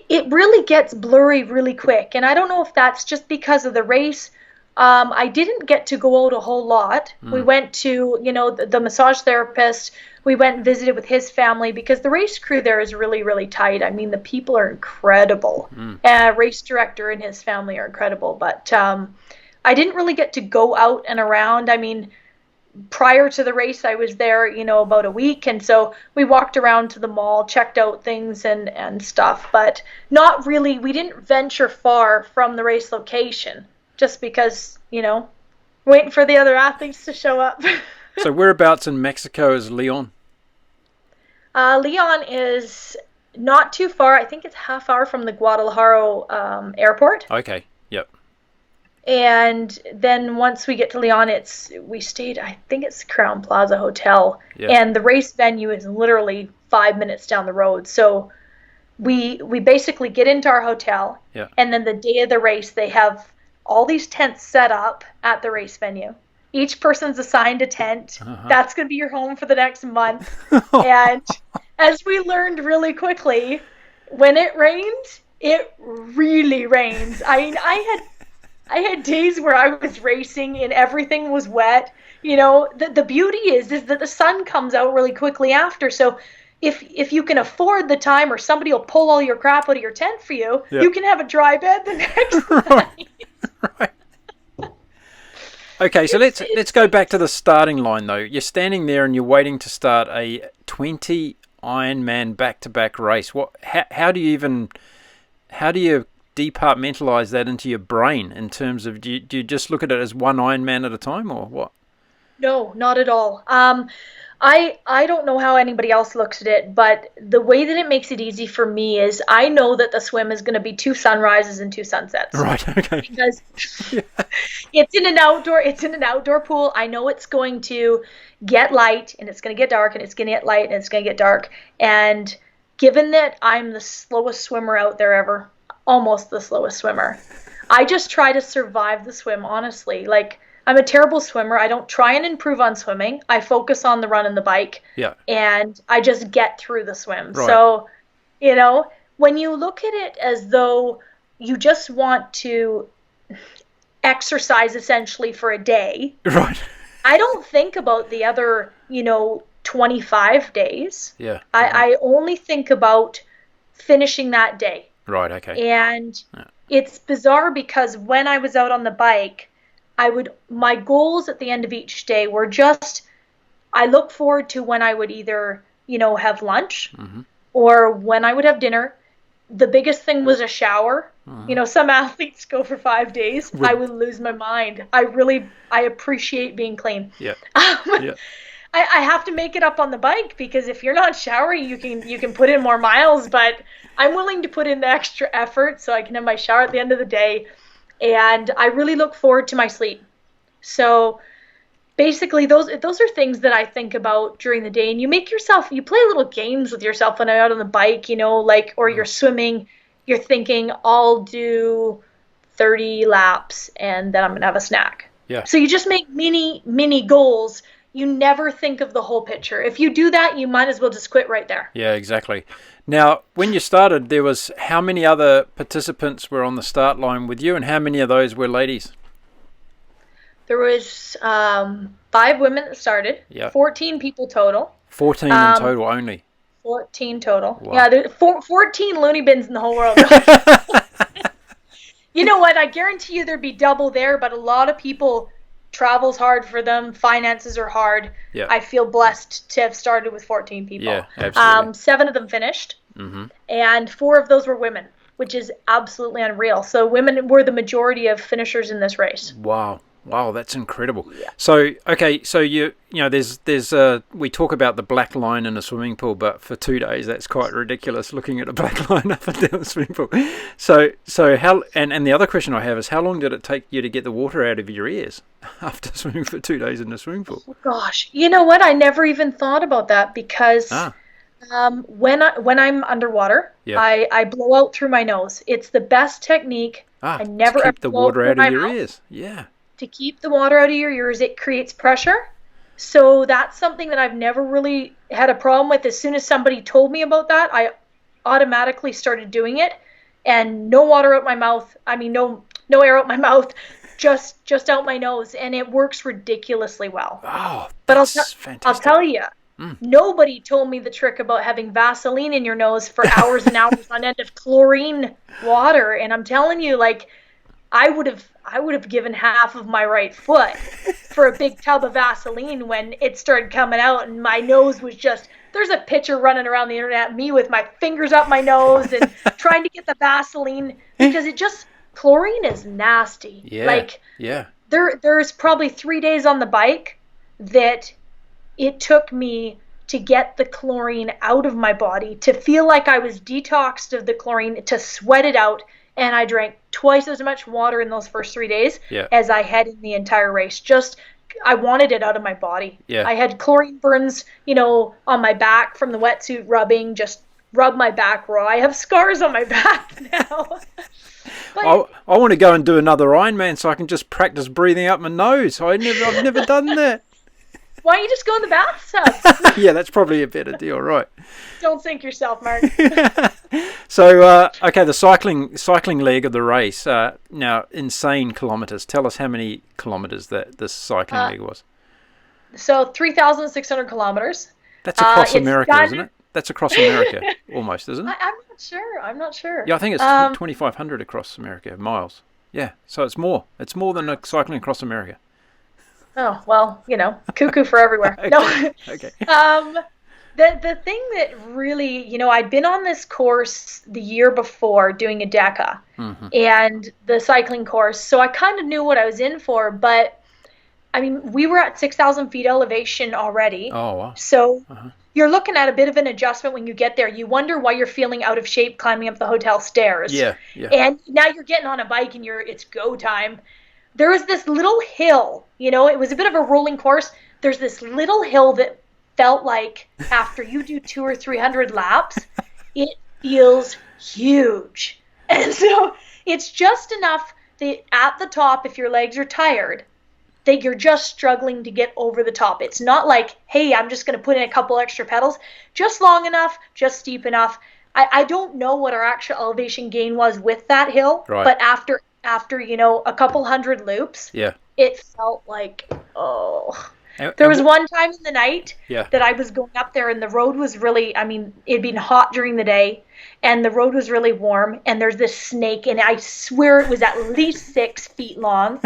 it really gets blurry really quick. And I don't know if that's just because of the race. I didn't get to go out a whole lot. We went to, the massage therapist. We went and visited with his family, because the race crew there is really, really tight. I mean, the people are incredible. Race director and his family are incredible. But I didn't really get to go out and around. I mean, prior to the race, I was there, about a week. And so we walked around to the mall, checked out things and stuff, but not really, we didn't venture far from the race location, just because, waiting for the other athletes to show up.
So whereabouts in Mexico is Leon?
Leon is not too far. I think it's half hour from the Guadalajara airport.
Okay, yep.
And then once we get to Leon, we stayed, I think it's Crown Plaza Hotel.
Yeah.
And the race venue is literally 5 minutes down the road. So we basically get into our hotel.
Yeah. And
then the day of the race, they have all these tents set up at the race venue. Each person's assigned a tent. Uh-huh. That's going to be your home for the next month. And as we learned really quickly, when it rained, It really rains. I mean, I had days where I was racing and everything was wet. The beauty is that the sun comes out really quickly after. So if you can afford the time, or somebody will pull all your crap out of your tent for you, you can have a dry bed the next night.
Right. Okay, so let's go back to the starting line though. You're standing there and you're waiting to start a 20 Ironman back-to-back race. How do you departmentalize that into your brain in terms of do you just look at it as one Ironman at a time, or what?
No, not at all. I don't know how anybody else looks at it, but the way that it makes it easy for me is I know that the swim is going to be 2 sunrises and 2 sunsets.
Right. Okay.
Because it's in an outdoor pool. I know it's going to get light and it's going to get dark, and it's going to get light and it's going to get dark. And given that I'm the slowest swimmer out there ever, almost the slowest swimmer, I just try to survive the swim, honestly. Like, I'm a terrible swimmer. I don't try and improve on swimming. I focus on the run and the bike.
Yeah.
And I just get through the swim.
Right.
So, when you look at it as though you just want to exercise essentially for a day.
Right.
I don't think about the other, 25 days.
Yeah.
I only think about finishing that day.
Right. Okay.
And it's bizarre because when I was out on the bike, my goals at the end of each day were I look forward to when I would either, have lunch or when I would have dinner. The biggest thing was a shower. Some athletes go for 5 days. I would lose my mind. I appreciate being clean.
Yeah.
I have to make it up on the bike, because if you're not showering, you can put in more miles, but I'm willing to put in the extra effort so I can have my shower at the end of the day. And I really look forward to my sleep. So basically those are things that I think about during the day. And you play little games with yourself when I'm out on the bike, or you're swimming, you're thinking, I'll do 30 laps and then I'm going to have a snack.
Yeah.
So you just make mini goals. You never think of the whole picture. If you do that, you might as well just quit right there.
Yeah, exactly. Now, when you started, there was how many other participants were on the start line with you, and how many of those were ladies?
There was 5 women that started.
Yeah.
14 people total.
14 in total only. 14
total.
Wow.
Yeah, there's 14 loony bins in the whole world. You know what? I guarantee you there'd be double there, but a lot of people, travel's hard for them. Finances are hard.
Yeah.
I feel blessed to have started with 14 people.
Yeah, absolutely.
7 of them finished, and 4 of those were women, which is absolutely unreal. So women were the majority of finishers in this race.
Wow, that's incredible.
Yeah.
So, okay, so there's we talk about the black line in a swimming pool, but for 2 days that's quite ridiculous, looking at a black line up and down the swimming pool. So how, and the other question I have is, how long did it take you to get the water out of your ears after swimming for 2 days in the swimming pool?
Oh, gosh, you know what? I never even thought about that, because when I'm underwater, I blow out through my nose. It's the best technique. I never
to keep the water out of your
mouth.
ears. Yeah.
To keep the water out of your ears, it creates pressure. So that's something that I've never really had a problem with. As soon as somebody told me about that, I automatically started doing it. And no water out my mouth. I mean, no air out my mouth, just out my nose. And it works ridiculously well.
Oh,
but
fantastic.
I'll tell you, nobody told me the trick about having Vaseline in your nose for hours and hours on end of chlorine water. And I'm telling you, like, I would have given half of my right foot for a big tub of Vaseline when it started coming out, and my nose was just, there's a picture running around the internet, me with my fingers up my nose and trying to get the Vaseline, because chlorine is nasty.
Yeah.
There's probably 3 days on the bike that it took me to get the chlorine out of my body, to feel like I was detoxed of the chlorine, to sweat it out. And I drank twice as much water in those first 3 days as I had in the entire race. I wanted it out of my body.
Yeah.
I had chlorine burns, on my back from the wetsuit rubbing, just rub my back raw. I have scars on my back now. But
I want to go and do another Ironman so I can just practice breathing up my nose. I've never done that.
Why don't you just go in the bathtub?
Yeah, that's probably a better deal, right?
Don't sink yourself, Mark.
So, okay, the cycling leg of the race. Now, insane kilometres. Tell us how many kilometres that this cycling
Uh,
leg was.
so 3,600 kilometers.
That's across
It's
America,
done.
isn't it? That's across America, almost, isn't it?
I'm not sure. I'm not sure.
Yeah, I think it's 2,500 across America miles. Yeah, so it's more. It's more than cycling across America.
Oh, well, cuckoo for everywhere.
Okay.
No.
Okay.
The thing that really, I'd been on this course the year before doing a DECA and the cycling course, so I kind of knew what I was in for, but I mean, we were at 6,000 feet elevation already.
Oh, wow.
So you're looking at a bit of an adjustment when you get there. You wonder why you're feeling out of shape climbing up the hotel stairs.
Yeah, yeah.
And now you're getting on a bike and it's go time. There was this little hill, it was a bit of a rolling course. There's this little hill that felt like after you do 200 or 300 laps, it feels huge. And so it's just enough that at the top, if your legs are tired, that you're just struggling to get over the top. It's not like, hey, I'm just going to put in a couple extra pedals, just long enough, just steep enough. I don't know what our actual elevation gain was with that hill,
right.
But after a couple hundred loops,
yeah,
it felt like, oh. There was one time in the night that I was going up there and the road was really, it'd been hot during the day and the road was really warm and there's this snake and I swear it was at least 6 feet long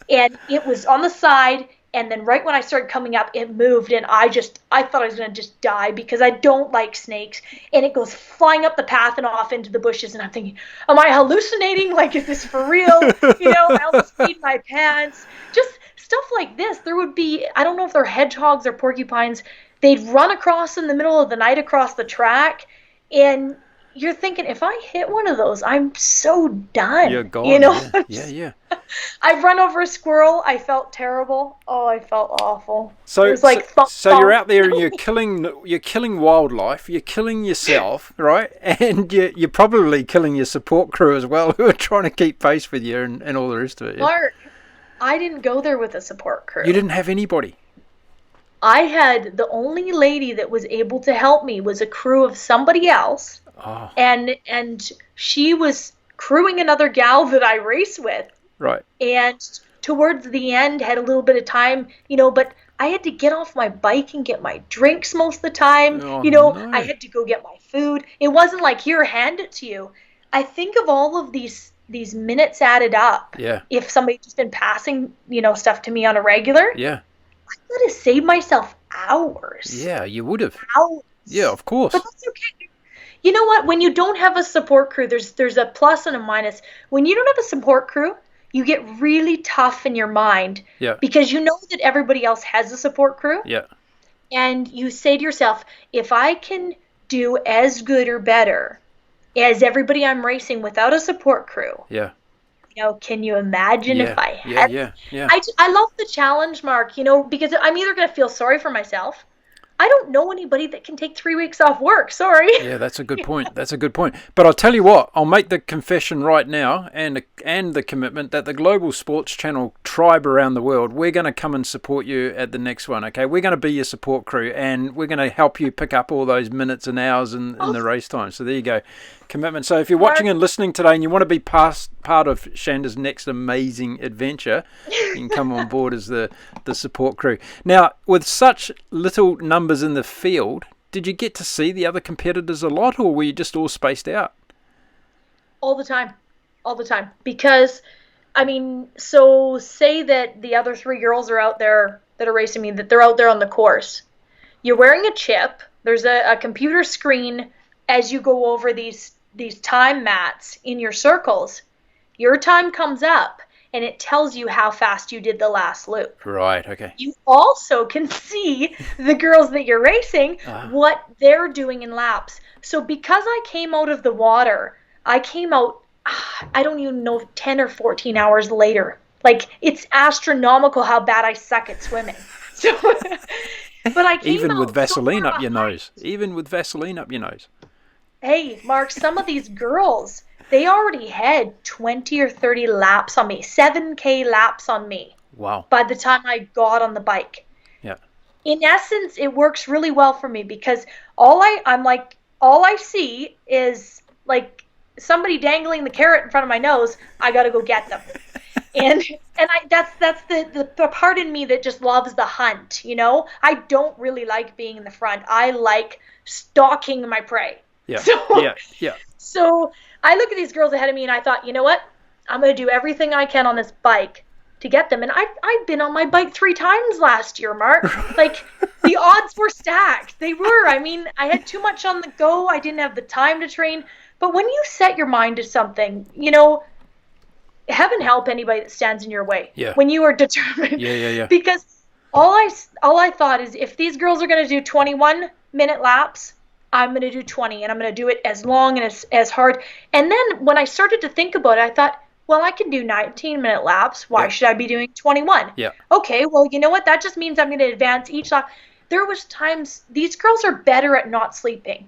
and it was on the side and then right when I started coming up, it moved and I thought I was going to just die because I don't like snakes and it goes flying up the path and off into the bushes and I'm thinking, am I hallucinating? Like, is this for real? I almost peed my pants. Just stuff like this. There would be, I don't know if they're hedgehogs or porcupines, they'd run across in the middle of the night across the track and you're thinking, if I hit one of those, I'm so done.
You're gone. Yeah.
I've run over a squirrel. I felt terrible. Oh, I felt awful.
So,
it was like
so you're out there and you're killing wildlife, you're killing yourself, right? And you're probably killing your support crew as well, who are trying to keep pace with you and all the rest of it. Yeah?
Mark, I didn't go there with a support crew.
You didn't have anybody?
I had the only lady that was able to help me was a crew of somebody else.
Oh.
And she was crewing another gal that I race with.
Right.
And towards the end had a little bit of time, but I had to get off my bike and get my drinks most of the time.
Oh, no.
I had to go get my food. It wasn't like, here, hand it to you. I think of all of these minutes added up.
Yeah.
If somebody just been passing, stuff to me on a regular.
Yeah.
I could have saved myself hours.
Yeah, you would have.
Hours.
Yeah, of course.
But that's okay. You know what? When you don't have a support crew, there's a plus and a minus. When you don't have a support crew, you get really tough in your mind.
Yeah.
Because you know that everybody else has a support crew.
Yeah.
And you say to yourself, if I can do as good or better as everybody I'm racing without a support crew.
Yeah.
Can you imagine if I had?
Yeah.
I love the challenge, Mark, because I'm either going to feel sorry for myself. I don't know anybody that can take 3 weeks off work. Sorry.
Yeah, that's a good point. But I'll tell you what, I'll make the confession right now and the commitment that the Global Sports Channel tribe around the world, we're going to come and support you at the next one, okay? We're going to be your support crew and we're going to help you pick up all those minutes and hours in the race time. So there you go. Commitment. So if you're watching and listening today and you want to be part of Shanda's next amazing adventure, you can come on board as the support crew. Now, with such little numbers in the field, did you get to see the other competitors a lot or were you just all spaced out?
All the time. Because, so say that the other 3 girls are out there that are racing me, that they're out there on the course. You're wearing a chip. There's a computer screen as you go over these time mats in your circles. Your time comes up and it tells you how fast you did the last loop.
Right, okay.
You also can see the girls that you're racing, what they're doing in laps. So because I came out of the water, I came out, I don't even know, 10 or 14 hours later. Like, it's astronomical how bad I suck at swimming. So, but I came
Even
out
with Vaseline
so
up your nose. Even with Vaseline up your nose.
Hey, Mark, some of these girls, they already had 20 or 30 laps on me, 7K laps on me.
Wow.
By the time I got on the bike.
Yeah.
In essence, it works really well for me because all I see is like somebody dangling the carrot in front of my nose. I got to go get them. And that's the part in me that just loves the hunt, you know? I don't really like being in the front. I like stalking my prey.
Yeah.
So, So I look at these girls ahead of me and I thought, you know what? I'm going to do everything I can on this bike to get them. And I've been on my bike 3 times last year, Mark. Like, the odds were stacked. They were. I mean, I had too much on the go. I didn't have the time to train. But when you set your mind to something, you know, heaven help anybody that stands in your way.
Yeah.
When you are determined.
Yeah.
Because all I thought is, if these girls are going to do 21-minute laps, I'm going to do 20, and I'm going to do it as long and as hard. And then when I started to think about it, I thought, well, I can do 19-minute laps. Why should I be doing 21?
Yeah.
Okay, well, you know what? That just means I'm going to advance each lap. There was times, these girls are better at not sleeping.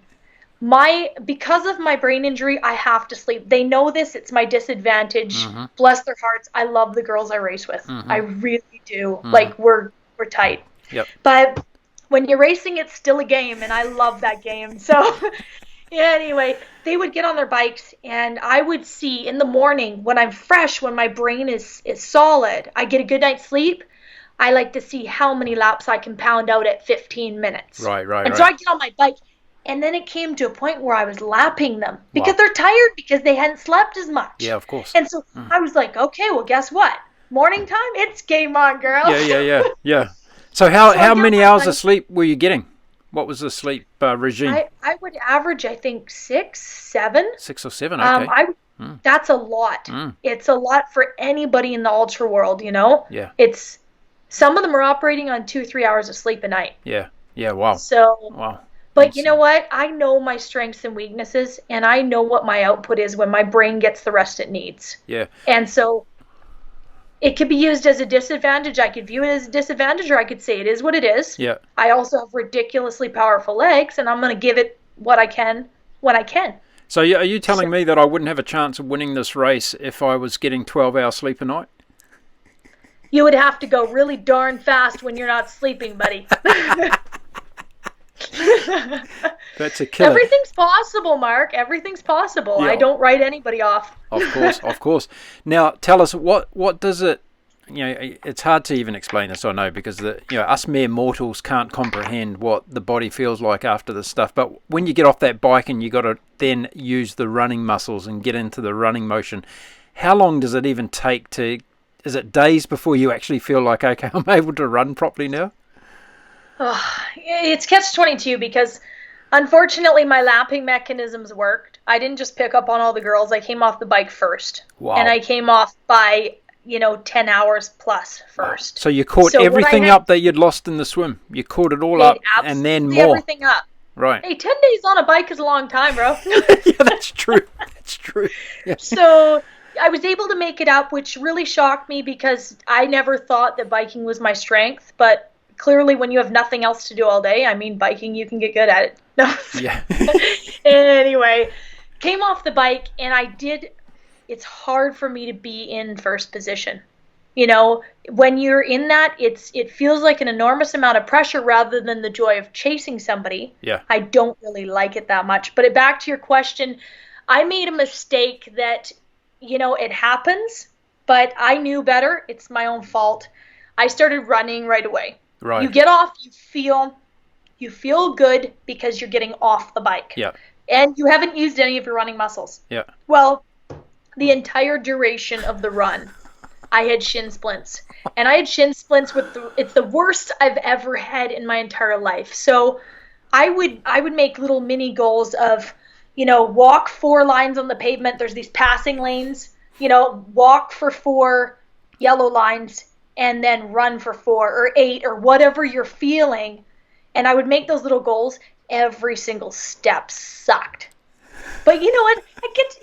Because of my brain injury, I have to sleep. They know this. It's my disadvantage.
Mm-hmm.
Bless their hearts. I love the girls I race with.
Mm-hmm.
I really do.
Mm-hmm.
Like, we're tight.
Yep.
But when you're racing, it's still a game, and I love that game. So anyway, they would get on their bikes, and I would see in the morning when I'm fresh, when my brain is solid, I get a good night's sleep. I like to see how many laps I can pound out at 15 minutes.
Right.
And so I get on my bike, and then it came to a point where I was lapping them because they're tired because they hadn't slept as much.
Yeah, of course.
And so I was like, okay, well, guess what? Morning time, it's game on, girl.
Yeah. So how many hours of sleep were you getting? What was the sleep regime?
I would average, I think, 6, 7.
6 or 7, okay.
That's a lot. It's a lot for anybody in the ultra world, you know?
Yeah.
Some of them are operating on 2-3 hours of sleep a night.
Yeah, wow.
So,
wow.
But you know what? I know my strengths and weaknesses, and I know what my output is when my brain gets the rest it needs.
Yeah.
And so it could be used as a disadvantage. I could view it as a disadvantage, or I could say it is what it is.
Yeah.
I also have ridiculously powerful legs, and I'm going to give it what I can when I can.
So are you telling me that I wouldn't have a chance of winning this race if I was getting 12 hours sleep a night?
You would have to go really darn fast when you're not sleeping, buddy.
That's a killer.
Everything's possible, Mark. Everything's possible.
Yeah.
I don't write anybody off.
Of course. Now, tell us, what does it, you know, it's hard to even explain this, I know, because us mere mortals can't comprehend what the body feels like after this stuff. But when you get off that bike and you got to then use the running muscles and get into the running motion, how long does it even take to, is it days before you actually feel like, okay, I'm able to run properly now?
It's catch-22 because unfortunately my lapping mechanisms worked. I didn't just pick up on all the girls. I came off the bike first.
Wow.
And I came off by, 10 hours plus first.
Wow. So you caught everything up that you'd lost in the swim. You caught it all up and then more.
Everything up.
Right.
Hey, 10 days on a bike is a long time, bro.
Yeah, that's true. That's true. Yeah.
So I was able to make it up, which really shocked me because I never thought that biking was my strength, but clearly when you have nothing else to do all day, biking, you can get good at it. No.
Yeah.
Anyway, came off the bike and it's hard for me to be in first position. You know, when you're in that, it feels like an enormous amount of pressure rather than the joy of chasing somebody.
Yeah.
I don't really like it that much. But back to your question, I made a mistake that, it happens, but I knew better. It's my own fault. I started running right away.
Right.
You get off, you feel good because you're getting off the bike.
Yeah. And
you haven't used any of your running muscles.
Yeah.
Well, the entire duration of the run, I had shin splints. And I had shin splints it's the worst I've ever had in my entire life. So I would make little mini goals of, walk 4 lines on the pavement. There's these passing lanes, walk for 4 yellow lines and then run for 4 or 8 or whatever you're feeling. And I would make those little goals. Every single step sucked. But you know what?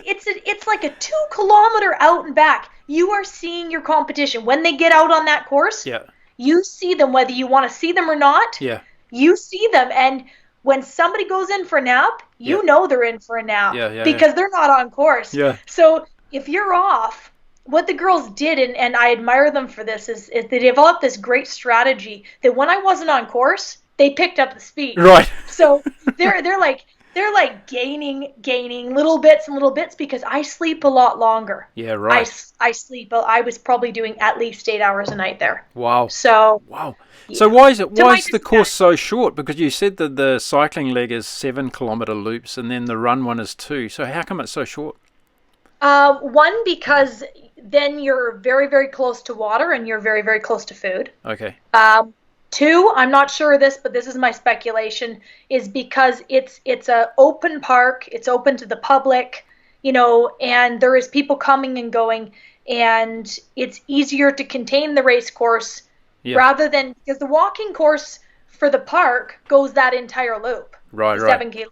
It's like a 2-kilometer out and back. You are seeing your competition. When they get out on that course,
yeah,
you see them whether you want to see them or not.
Yeah.
You see them. And when somebody goes in for a nap, you know they're in for a nap because they're not on course.
Yeah.
So if you're off, what the girls did, and I admire them for this, is they developed this great strategy that when I wasn't on course, they picked up the speed.
Right.
So they're like, they're like gaining little bits and little bits because I sleep a lot longer.
Yeah, right.
I sleep. I was probably doing at least 8 hours a night there.
Wow.
So
Wow. So
yeah.
why is
To my
the course
disadvantage.
so short? Because you said that the cycling leg is 7 kilometer loops and then the run one is 2. So how come it's so short?
One, because then you're very, very close to water and you're very, very close to food.
Okay.
Two, I'm not sure of this, but this is my speculation, is because it's a open park, it's open to the public, and there is people coming and going, and it's easier to contain the race course
Yeah.
rather than because the walking course for the park goes that entire loop,
Right,
the
right.
7K.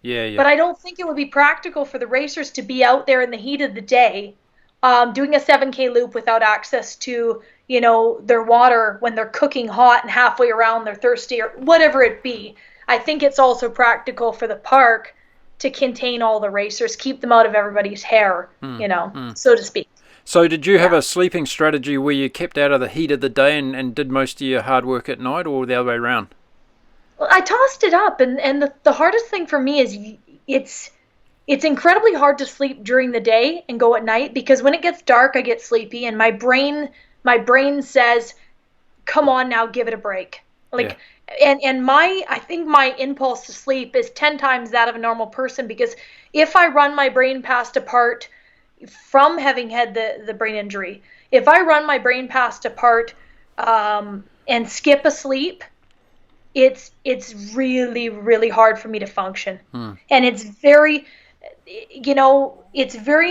Yeah, yeah.
But I don't think it would be practical for the racers to be out there in the heat of the day, doing a 7K loop without access to, their water when they're cooking hot and halfway around they're thirsty or whatever it be. I think it's also practical for the park to contain all the racers, keep them out of everybody's hair, so to speak.
So did you have
Yeah.
a sleeping strategy where you kept out of the heat of the day and did most of your hard work at night, or the other way around?
Well, I tossed it up, and the hardest thing for me is it's incredibly hard to sleep during the day and go at night because when it gets dark, I get sleepy, and my brain says, "Come on now, give it a break."
Yeah.
Like, and I think my impulse to sleep is 10 times that of a normal person because if I run my brain past a part from having had the brain injury, if I run my brain past a part and skip a sleep, it's really, really hard for me to function. And it's very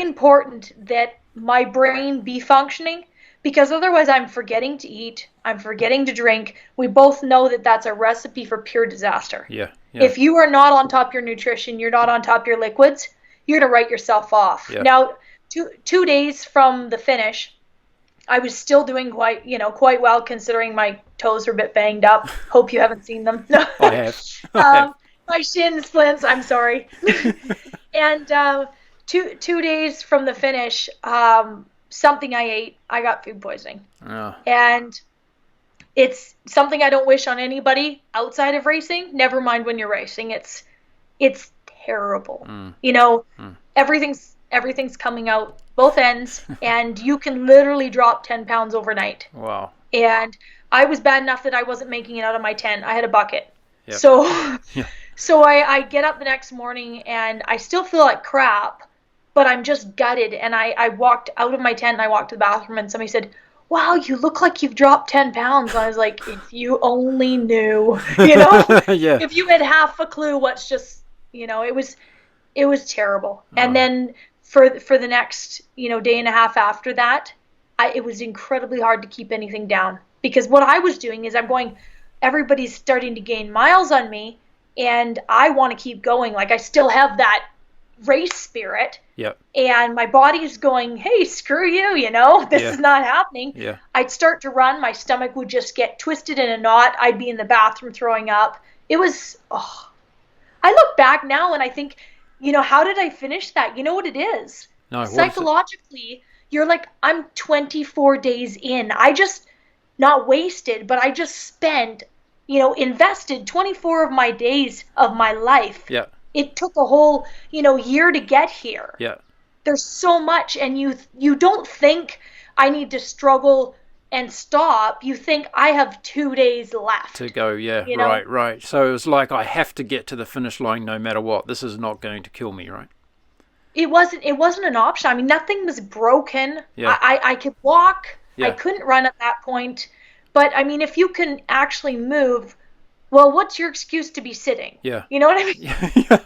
important that my brain be functioning because otherwise I'm forgetting to eat, I'm forgetting to drink. We both know that that's a recipe for pure disaster.
Yeah, yeah.
If you are not on top of your nutrition, you're not on top of your liquids, you're going to write yourself off.
Yeah.
Now, 2 days from the finish, I was still doing quite well considering my toes were a bit banged up. Hope you haven't seen them.
I have.
My shin splints. I'm sorry. And 2 days from the finish, something I ate, I got food poisoning,
Oh,
and it's something I don't wish on anybody outside of racing. Never mind when you're racing. It's terrible. Everything's coming out both ends, and you can literally drop 10 pounds overnight.
wow.
And I was bad enough that I wasn't making it out of my tent. I had a bucket.
Yep.
So
Yeah.
so I get up the next morning and I still feel like crap, but I'm just gutted. And I walked out of my tent and I walked to the bathroom and somebody said, "Wow, you look like you've dropped 10 pounds." And I was like, if you only knew,
Yeah.
if you had half a clue what's just, it was terrible. And then for the next, day and a half after that, it was incredibly hard to keep anything down because what I was doing is I'm going, everybody's starting to gain miles on me and I want to keep going. Like I still have that race spirit.
Yep.
And my body's going, "Hey, screw you, this
Yeah.
is not happening."
Yeah.
I'd start to run, my stomach would just get twisted in a knot. I'd be in the bathroom throwing up. It was, I look back now and I think, how did I finish that? You know what it is?
No, what is it?
Psychologically, you're like, I'm 24 days in. I just, not wasted, but I just spent, invested 24 of my days of my life.
Yeah.
It took a whole, year to get here.
Yeah.
There's so much, and you don't think I need to struggle and stop. You think I have 2 days left
To go, yeah.
You know?
Right. So it was like I have to get to the finish line no matter what. This is not going to kill me, right?
It wasn't an option. I mean, nothing was broken.
Yeah.
I could walk.
Yeah.
I couldn't run at that point. But I mean, if you can actually move, well, what's your excuse to be sitting?
Yeah.
You know what I mean?
Yeah.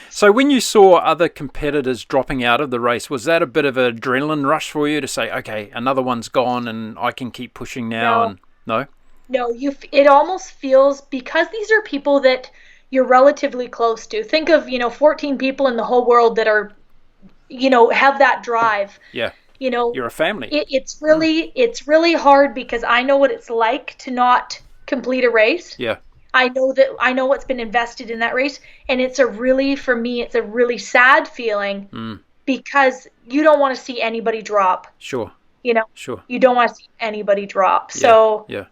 So when you saw other competitors dropping out of the race, was that a bit of an adrenaline rush for you to say, okay, another one's gone and I can keep pushing now?
No.
And no?
No, it almost feels, because these are people that you're relatively close to. Think of, 14 people in the whole world that are, have that drive.
Yeah.
You know,
You're a family.
it's really hard because I know what it's like to not complete a race.
Yeah.
I know what's been invested in that race, and for me, it's a really sad feeling because you don't want to see anybody drop.
Sure. Sure.
You don't want to see anybody drop.
Yeah.
So
Yeah.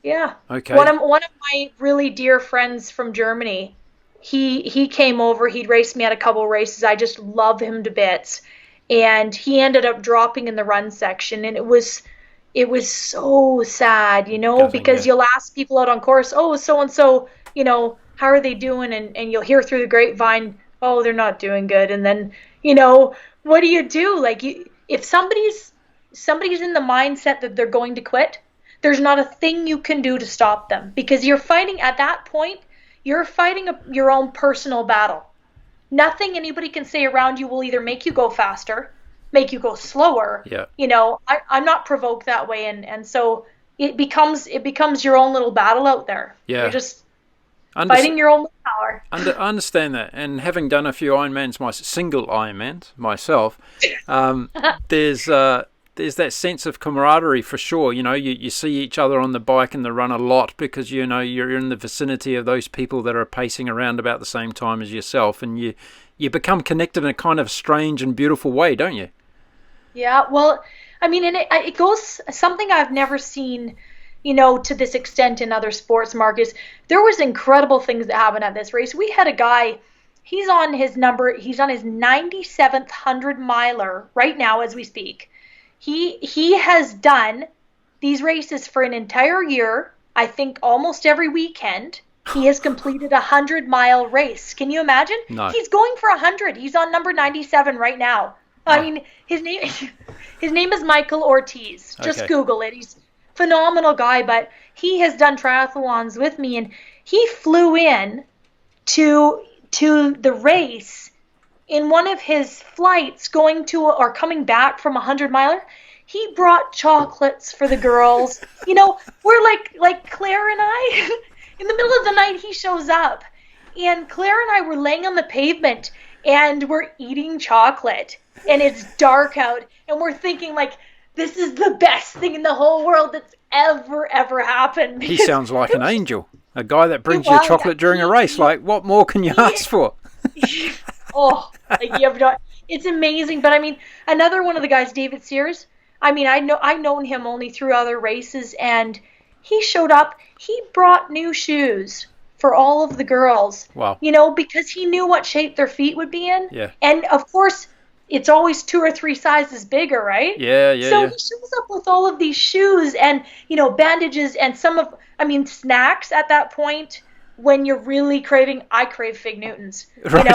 yeah.
Okay.
One of my really dear friends from Germany, he came over. He'd raced me at a couple races. I just love him to bits. And he ended up dropping in the run section, and it was so sad, because you'll ask people out on course, oh, so and so, how are they doing? And you'll hear through the grapevine, oh, they're not doing good. And then, what do you do? Like, if somebody's in the mindset that they're going to quit, there's not a thing you can do to stop them, because you're fighting at that point. You're fighting your own personal battle. Nothing anybody can say around you will either make you go faster, make you go slower.
Yeah.
I'm not provoked that way, and so it becomes your own little battle out there.
Yeah.
You're just fighting your own power.
I understand that, and having done a few Ironmans, single Ironmans myself, there's that sense of camaraderie for sure. You see each other on the bike and the run a lot, because you're in the vicinity of those people that are pacing around about the same time as yourself, and you become connected in a kind of strange and beautiful way, don't you?
Yeah, well, I mean, and it goes something I've never seen, to this extent in other sports markets. There was incredible things that happened at this race. We had a guy, he's on his 97th 100-miler right now as we speak. He has done these races for an entire year, I think almost every weekend. He has completed a 100-mile race. Can you imagine?
No.
He's going for 100. He's on number 97 right now. I mean, his name is Michael Ortiz. Just
Okay.
Google it. He's a phenomenal guy, but he has done triathlons with me, and he flew in to the race in one of his flights going to or coming back from a 100-miler. He brought chocolates for the girls. We're like Claire and I, in the middle of the night, he shows up, and Claire and I were laying on the pavement, and we're eating chocolate, and it's dark out, and we're thinking, like, this is the best thing in the whole world that's ever happened.
He sounds like an angel, a guy that brings you chocolate during a race. Like, what more can you ask for?
It's amazing. But I mean, another one of the guys, David Sears, I mean, I've known him only through other races, and he showed up. He brought new shoes for all of the girls.
Wow.
Because he knew what shape their feet would be in.
Yeah.
And of course, it's always 2 or 3 sizes bigger, right?
Yeah.
So he shows up with all of these shoes and, bandages and snacks at that point. When you're really craving, I crave Fig Newtons,
Right.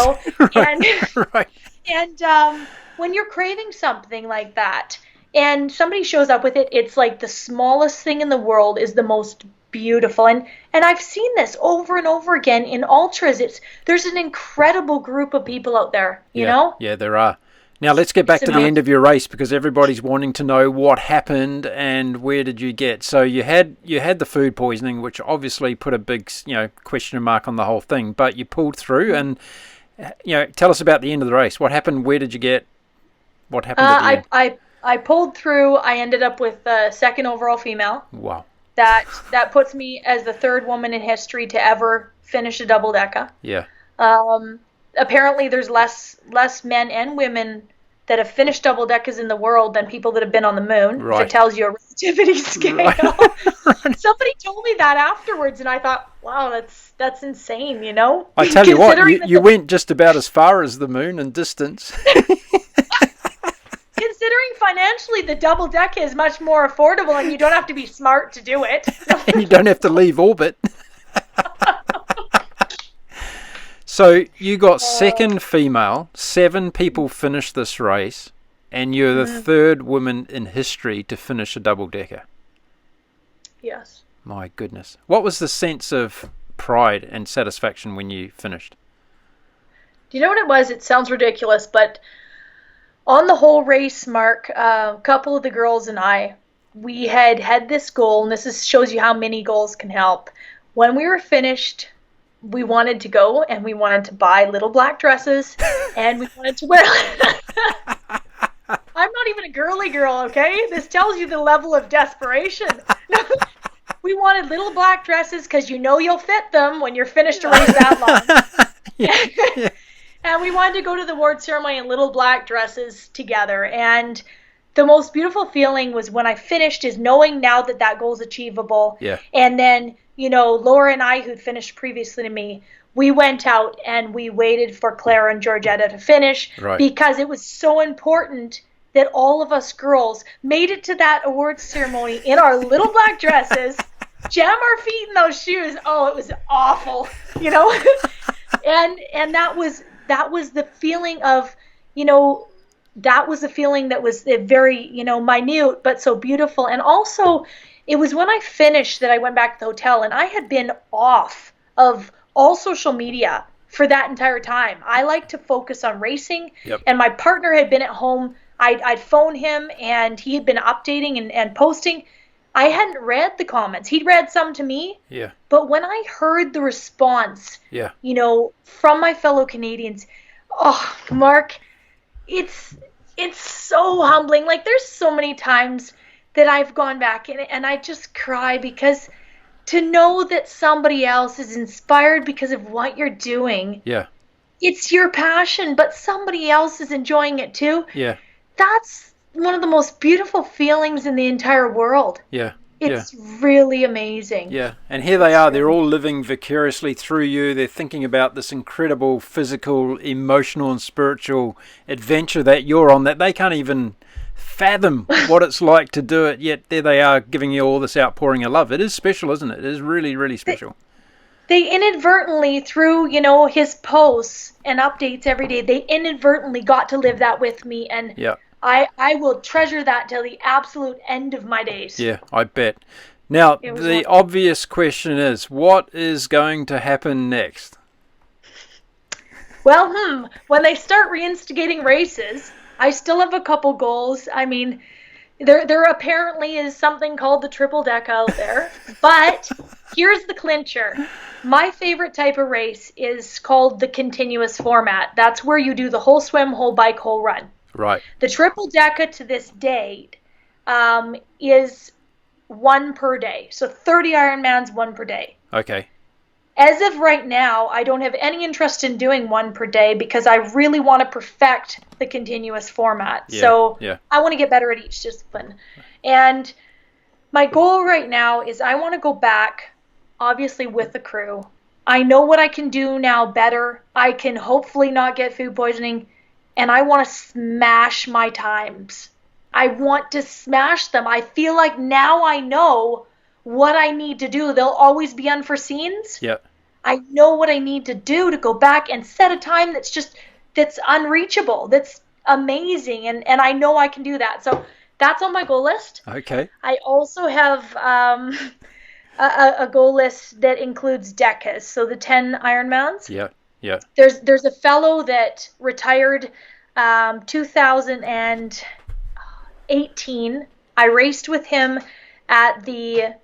and
Right.
and when you're craving something like that, and somebody shows up with it, it's like the smallest thing in the world is the most beautiful. And I've seen this over and over again in ultras. There's an incredible group of people out there, you know?
Yeah, there are. Now let's get back to the end of your race, because everybody's wanting to know what happened and where did you get. So you had the food poisoning, which obviously put a big question mark on the whole thing, but you pulled through. And tell us about the end of the race. What happened? Where did you get? What happened at the end?
I pulled through. I ended up with second overall female.
Wow.
That puts me as the 3rd woman in history to ever finish a double decker.
Yeah.
Apparently there's less men and women that have finished double deckers in the world than people that have been on the moon.
Right.
If it tells you a relativity scale.
Right.
Somebody told me that afterwards, and I thought, wow, that's insane,
I tell you what, you went just about as far as the moon in distance.
Considering financially the double decker is much more affordable, and you don't have to be smart to do it.
And you don't have to leave orbit. So you got second female, 7 people finished this race, and you're the 3rd woman in history to finish a double-decker.
Yes.
My goodness. What was the sense of pride and satisfaction when you finished?
Do you know what it was? It sounds ridiculous, but on the whole race, Mark, a couple of the girls and I, we had this goal, and this shows you how many goals can help. When we were finished, we wanted to go and we wanted to buy little black dresses, and we wanted to wear. I'm not even a girly girl, okay? This tells you the level of desperation. We wanted little black dresses because you'll fit them when you're finished a race that long. Yeah. And we wanted to go to the award ceremony in little black dresses together. And the most beautiful feeling was when I finished is knowing now that goal is achievable.
Yeah.
And then, Laura and I, who'd finished previously to me, we went out and we waited for Clara and Georgetta to finish
Right.
because it was so important that all of us girls made it to that awards ceremony in our little black dresses, jam our feet in those shoes. Oh, it was awful, you know? and that was the feeling of, you know, that was a feeling that was very, you know, minute, but so beautiful. And also, it was when I finished that I went back to the hotel, and I had been off of all social media for that entire time. I like to focus on racing, and my partner had been at home. I'd phone him, and he had been updating and posting. I hadn't read the comments. He'd read some to me.
Yeah.
But when I heard the response, you know, from my fellow Canadians, oh, Mark, it's so humbling. Like, there's so many times that I've gone back and I just cry, because to know that somebody else is inspired because of what you're doing.
Yeah.
It's your passion, but somebody else is enjoying it too.
Yeah.
That's one of the most beautiful feelings in the entire world.
Yeah.
It's really amazing.
Yeah, and here they are. They're all living vicariously through you. They're thinking about this incredible physical, emotional, and spiritual adventure that you're on, that they can't even fathom what it's like to do it, yet there they are giving you all this outpouring of love. It is special, isn't it? It is really, really special.
They inadvertently, through, you know, his posts and updates every day, they inadvertently got to live that with me, and I will treasure that till the absolute end of my days.
Yeah, I bet. Now, the obvious question is, what is going to happen next?
Well, when they start reinstigating races, I still have a couple goals. I mean, there apparently is something called the triple deck out there, but here's the clincher. My favorite type of race is called the continuous format. That's where you do the whole swim, whole bike, whole run.
Right.
The triple deca to this date is 1 per day. So 30 Ironmans, 1 per day.
Okay.
As of right now, I don't have any interest in doing 1 per day because I really want to perfect the continuous format. So I want to get better at each discipline. And my goal right now is I want to go back, obviously with the crew. I know what I can do now better. I can hopefully not get food poisoning. And I want to smash my times. I want to smash them. I feel like now I know what I need to do. There'll always be unforeseens.
Yeah.
I know what I need to do to go back and set a time that's unreachable, that's amazing, and I know I can do that. So that's on my goal list.
Okay.
I also have a goal list that includes decas, so the 10 Ironmans.
Yeah. Yeah.
There's a fellow that retired 2018. I raced with him at the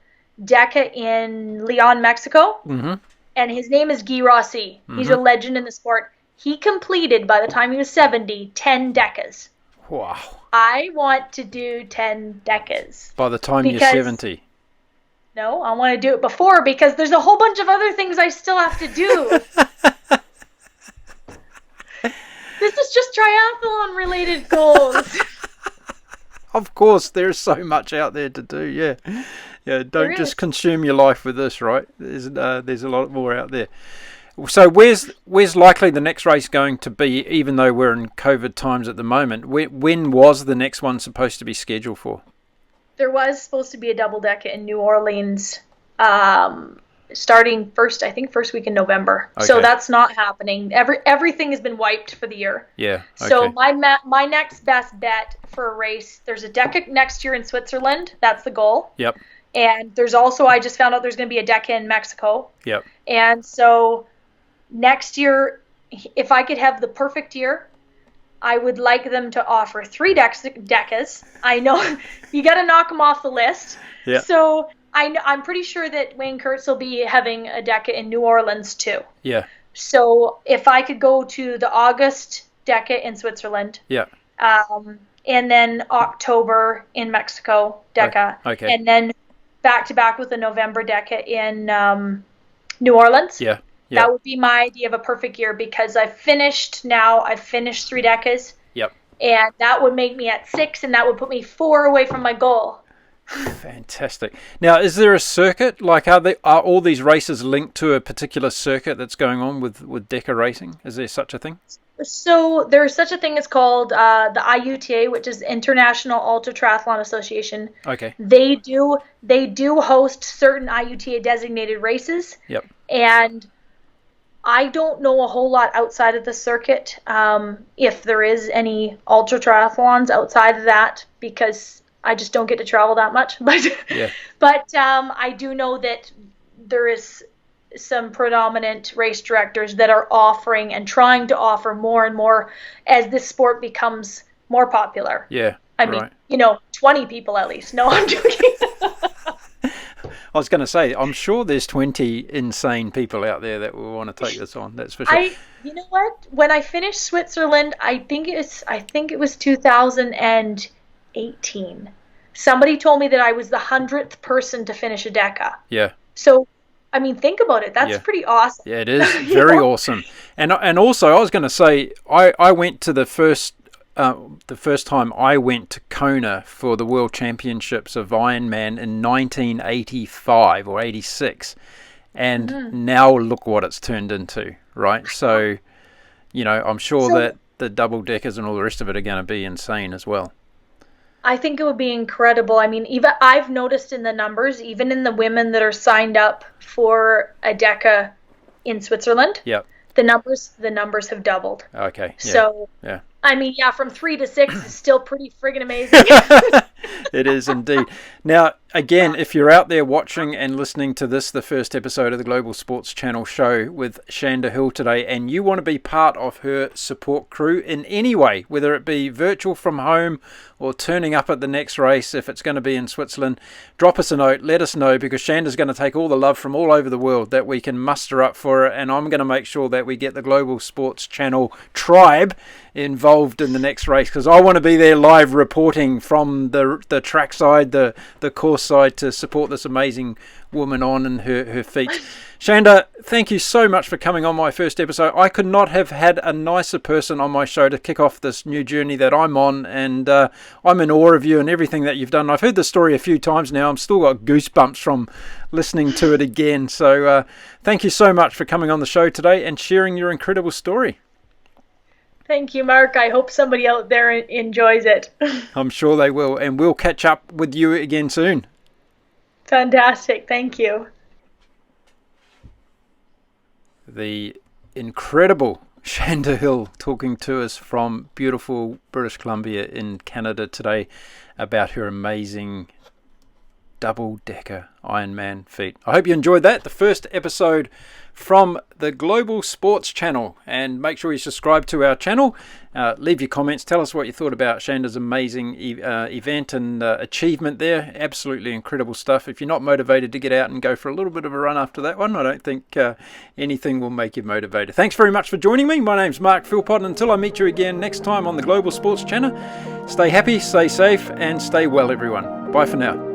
Deca in Leon, Mexico. Mm-hmm. And his name is Guy Rossi. Mm-hmm. He's a legend in the sport. He completed, by the time he was 70, 10 decas.
Wow.
I want to do 10 decas.
By the time you're 70.
No, I want to do it before, because there's a whole bunch of other things I still have to do. This is just triathlon-related goals.
Of course, there's so much out there to do, yeah. Yeah, don't just consume your life with this, right? There's a lot more out there. So where's likely the next race going to be, even though we're in COVID times at the moment? When was the next one supposed to be scheduled for?
There was supposed to be a double decker in New Orleans, starting first week in November. Okay. So that's not happening. Everything has been wiped for the year. Yeah. Okay. So my next best bet for a race, there's a Deca next year in Switzerland. That's the goal. Yep. And there's also, I just found out there's going to be a Deca in Mexico. Yep. And so next year, if I could have the perfect year, I would like them to offer 3 decas. I know you got to knock them off the list. Yeah. So I'm pretty sure that Wayne Kurtz will be having a Deca in New Orleans too. Yeah. So if I could go to the August Deca in Switzerland. Yeah. And then October in Mexico Deca. Okay. And then back to back with the November Deca in New Orleans. Yeah. Yeah. That would be my idea of a perfect year, because I've finished 3 decas. Yep. And that would make me at 6, and that would put me 4 away from my goal.
Fantastic. Now, is there a circuit? Like, are all these races linked to a particular circuit that's going on with DECA racing? Is there such a thing?
So there's such a thing as called the IUTA, which is International Ultra Triathlon Association.
Okay.
They do host certain IUTA designated races.
Yep.
And I don't know a whole lot outside of the circuit, if there is any ultra triathlons outside of that, because I just don't get to travel that much. But
yeah.
But I do know that there is some predominant race directors that are offering and trying to offer more and more as this sport becomes more popular.
Yeah.
I mean, 20 people at least. No, I'm joking.
I was going to say, I'm sure there's 20 insane people out there that will want to take this on. That's for sure.
You know what? When I finished Switzerland, I think it was 2018. Somebody told me that I was the 100th person to finish a DECA.
Yeah.
So, I mean, think about it. That's pretty awesome.
Yeah, it is very awesome. And also, I was going to say, I went to the first time I went to Kona for the World Championships of Ironman in 1985 or 86, and now look what it's turned into, right? So, I'm sure that the double deckers and all the rest of it are going to be insane as well.
I think it would be incredible. I mean, even I've noticed in the numbers, even in the women that are signed up for a DECA in Switzerland, the numbers have doubled.
Okay. Yeah.
So,
yeah.
I mean, from 3 to 6 is still pretty friggin' amazing.
It is indeed. Now, again, if you're out there watching and listening to this, the first episode of the Global Sports Channel show with Shanda Hill today, and you want to be part of her support crew in any way, whether it be virtual from home or turning up at the next race, if it's going to be in Switzerland, drop us a note, let us know, because Shanda's going to take all the love from all over the world that we can muster up for her, and I'm going to make sure that we get the Global Sports Channel tribe involved in the next race, because I want to be there live reporting from the track side, the course side, to support this amazing woman on and her feat. Shanda, thank you so much for coming on my first episode. I could not have had a nicer person on my show to kick off this new journey that I'm on, and I'm in awe of you and everything that you've done. I've heard the story a few times now. I'm still got goosebumps from listening to it again. So thank you so much for coming on the show today and sharing your incredible story.
Thank you, Mark. I hope somebody out there enjoys it.
I'm sure they will, and we'll catch up with you again soon.
Fantastic. Thank you.
The incredible Shanda Hill talking to us from beautiful British Columbia in Canada today about her amazing double-decker Ironman feat. I hope you enjoyed that, the first episode from the Global Sports Channel, and make sure you subscribe to our channel. Leave your comments, tell us what you thought about Shanda's amazing event and achievement there. Absolutely incredible stuff. If you're not motivated to get out and go for a little bit of a run after that one, I don't think anything will make you motivated. Thanks very much for joining me. My name's Mark Philpott, and until I meet you again next time on the Global Sports Channel, stay happy, stay safe, and stay well, everyone. Bye for now.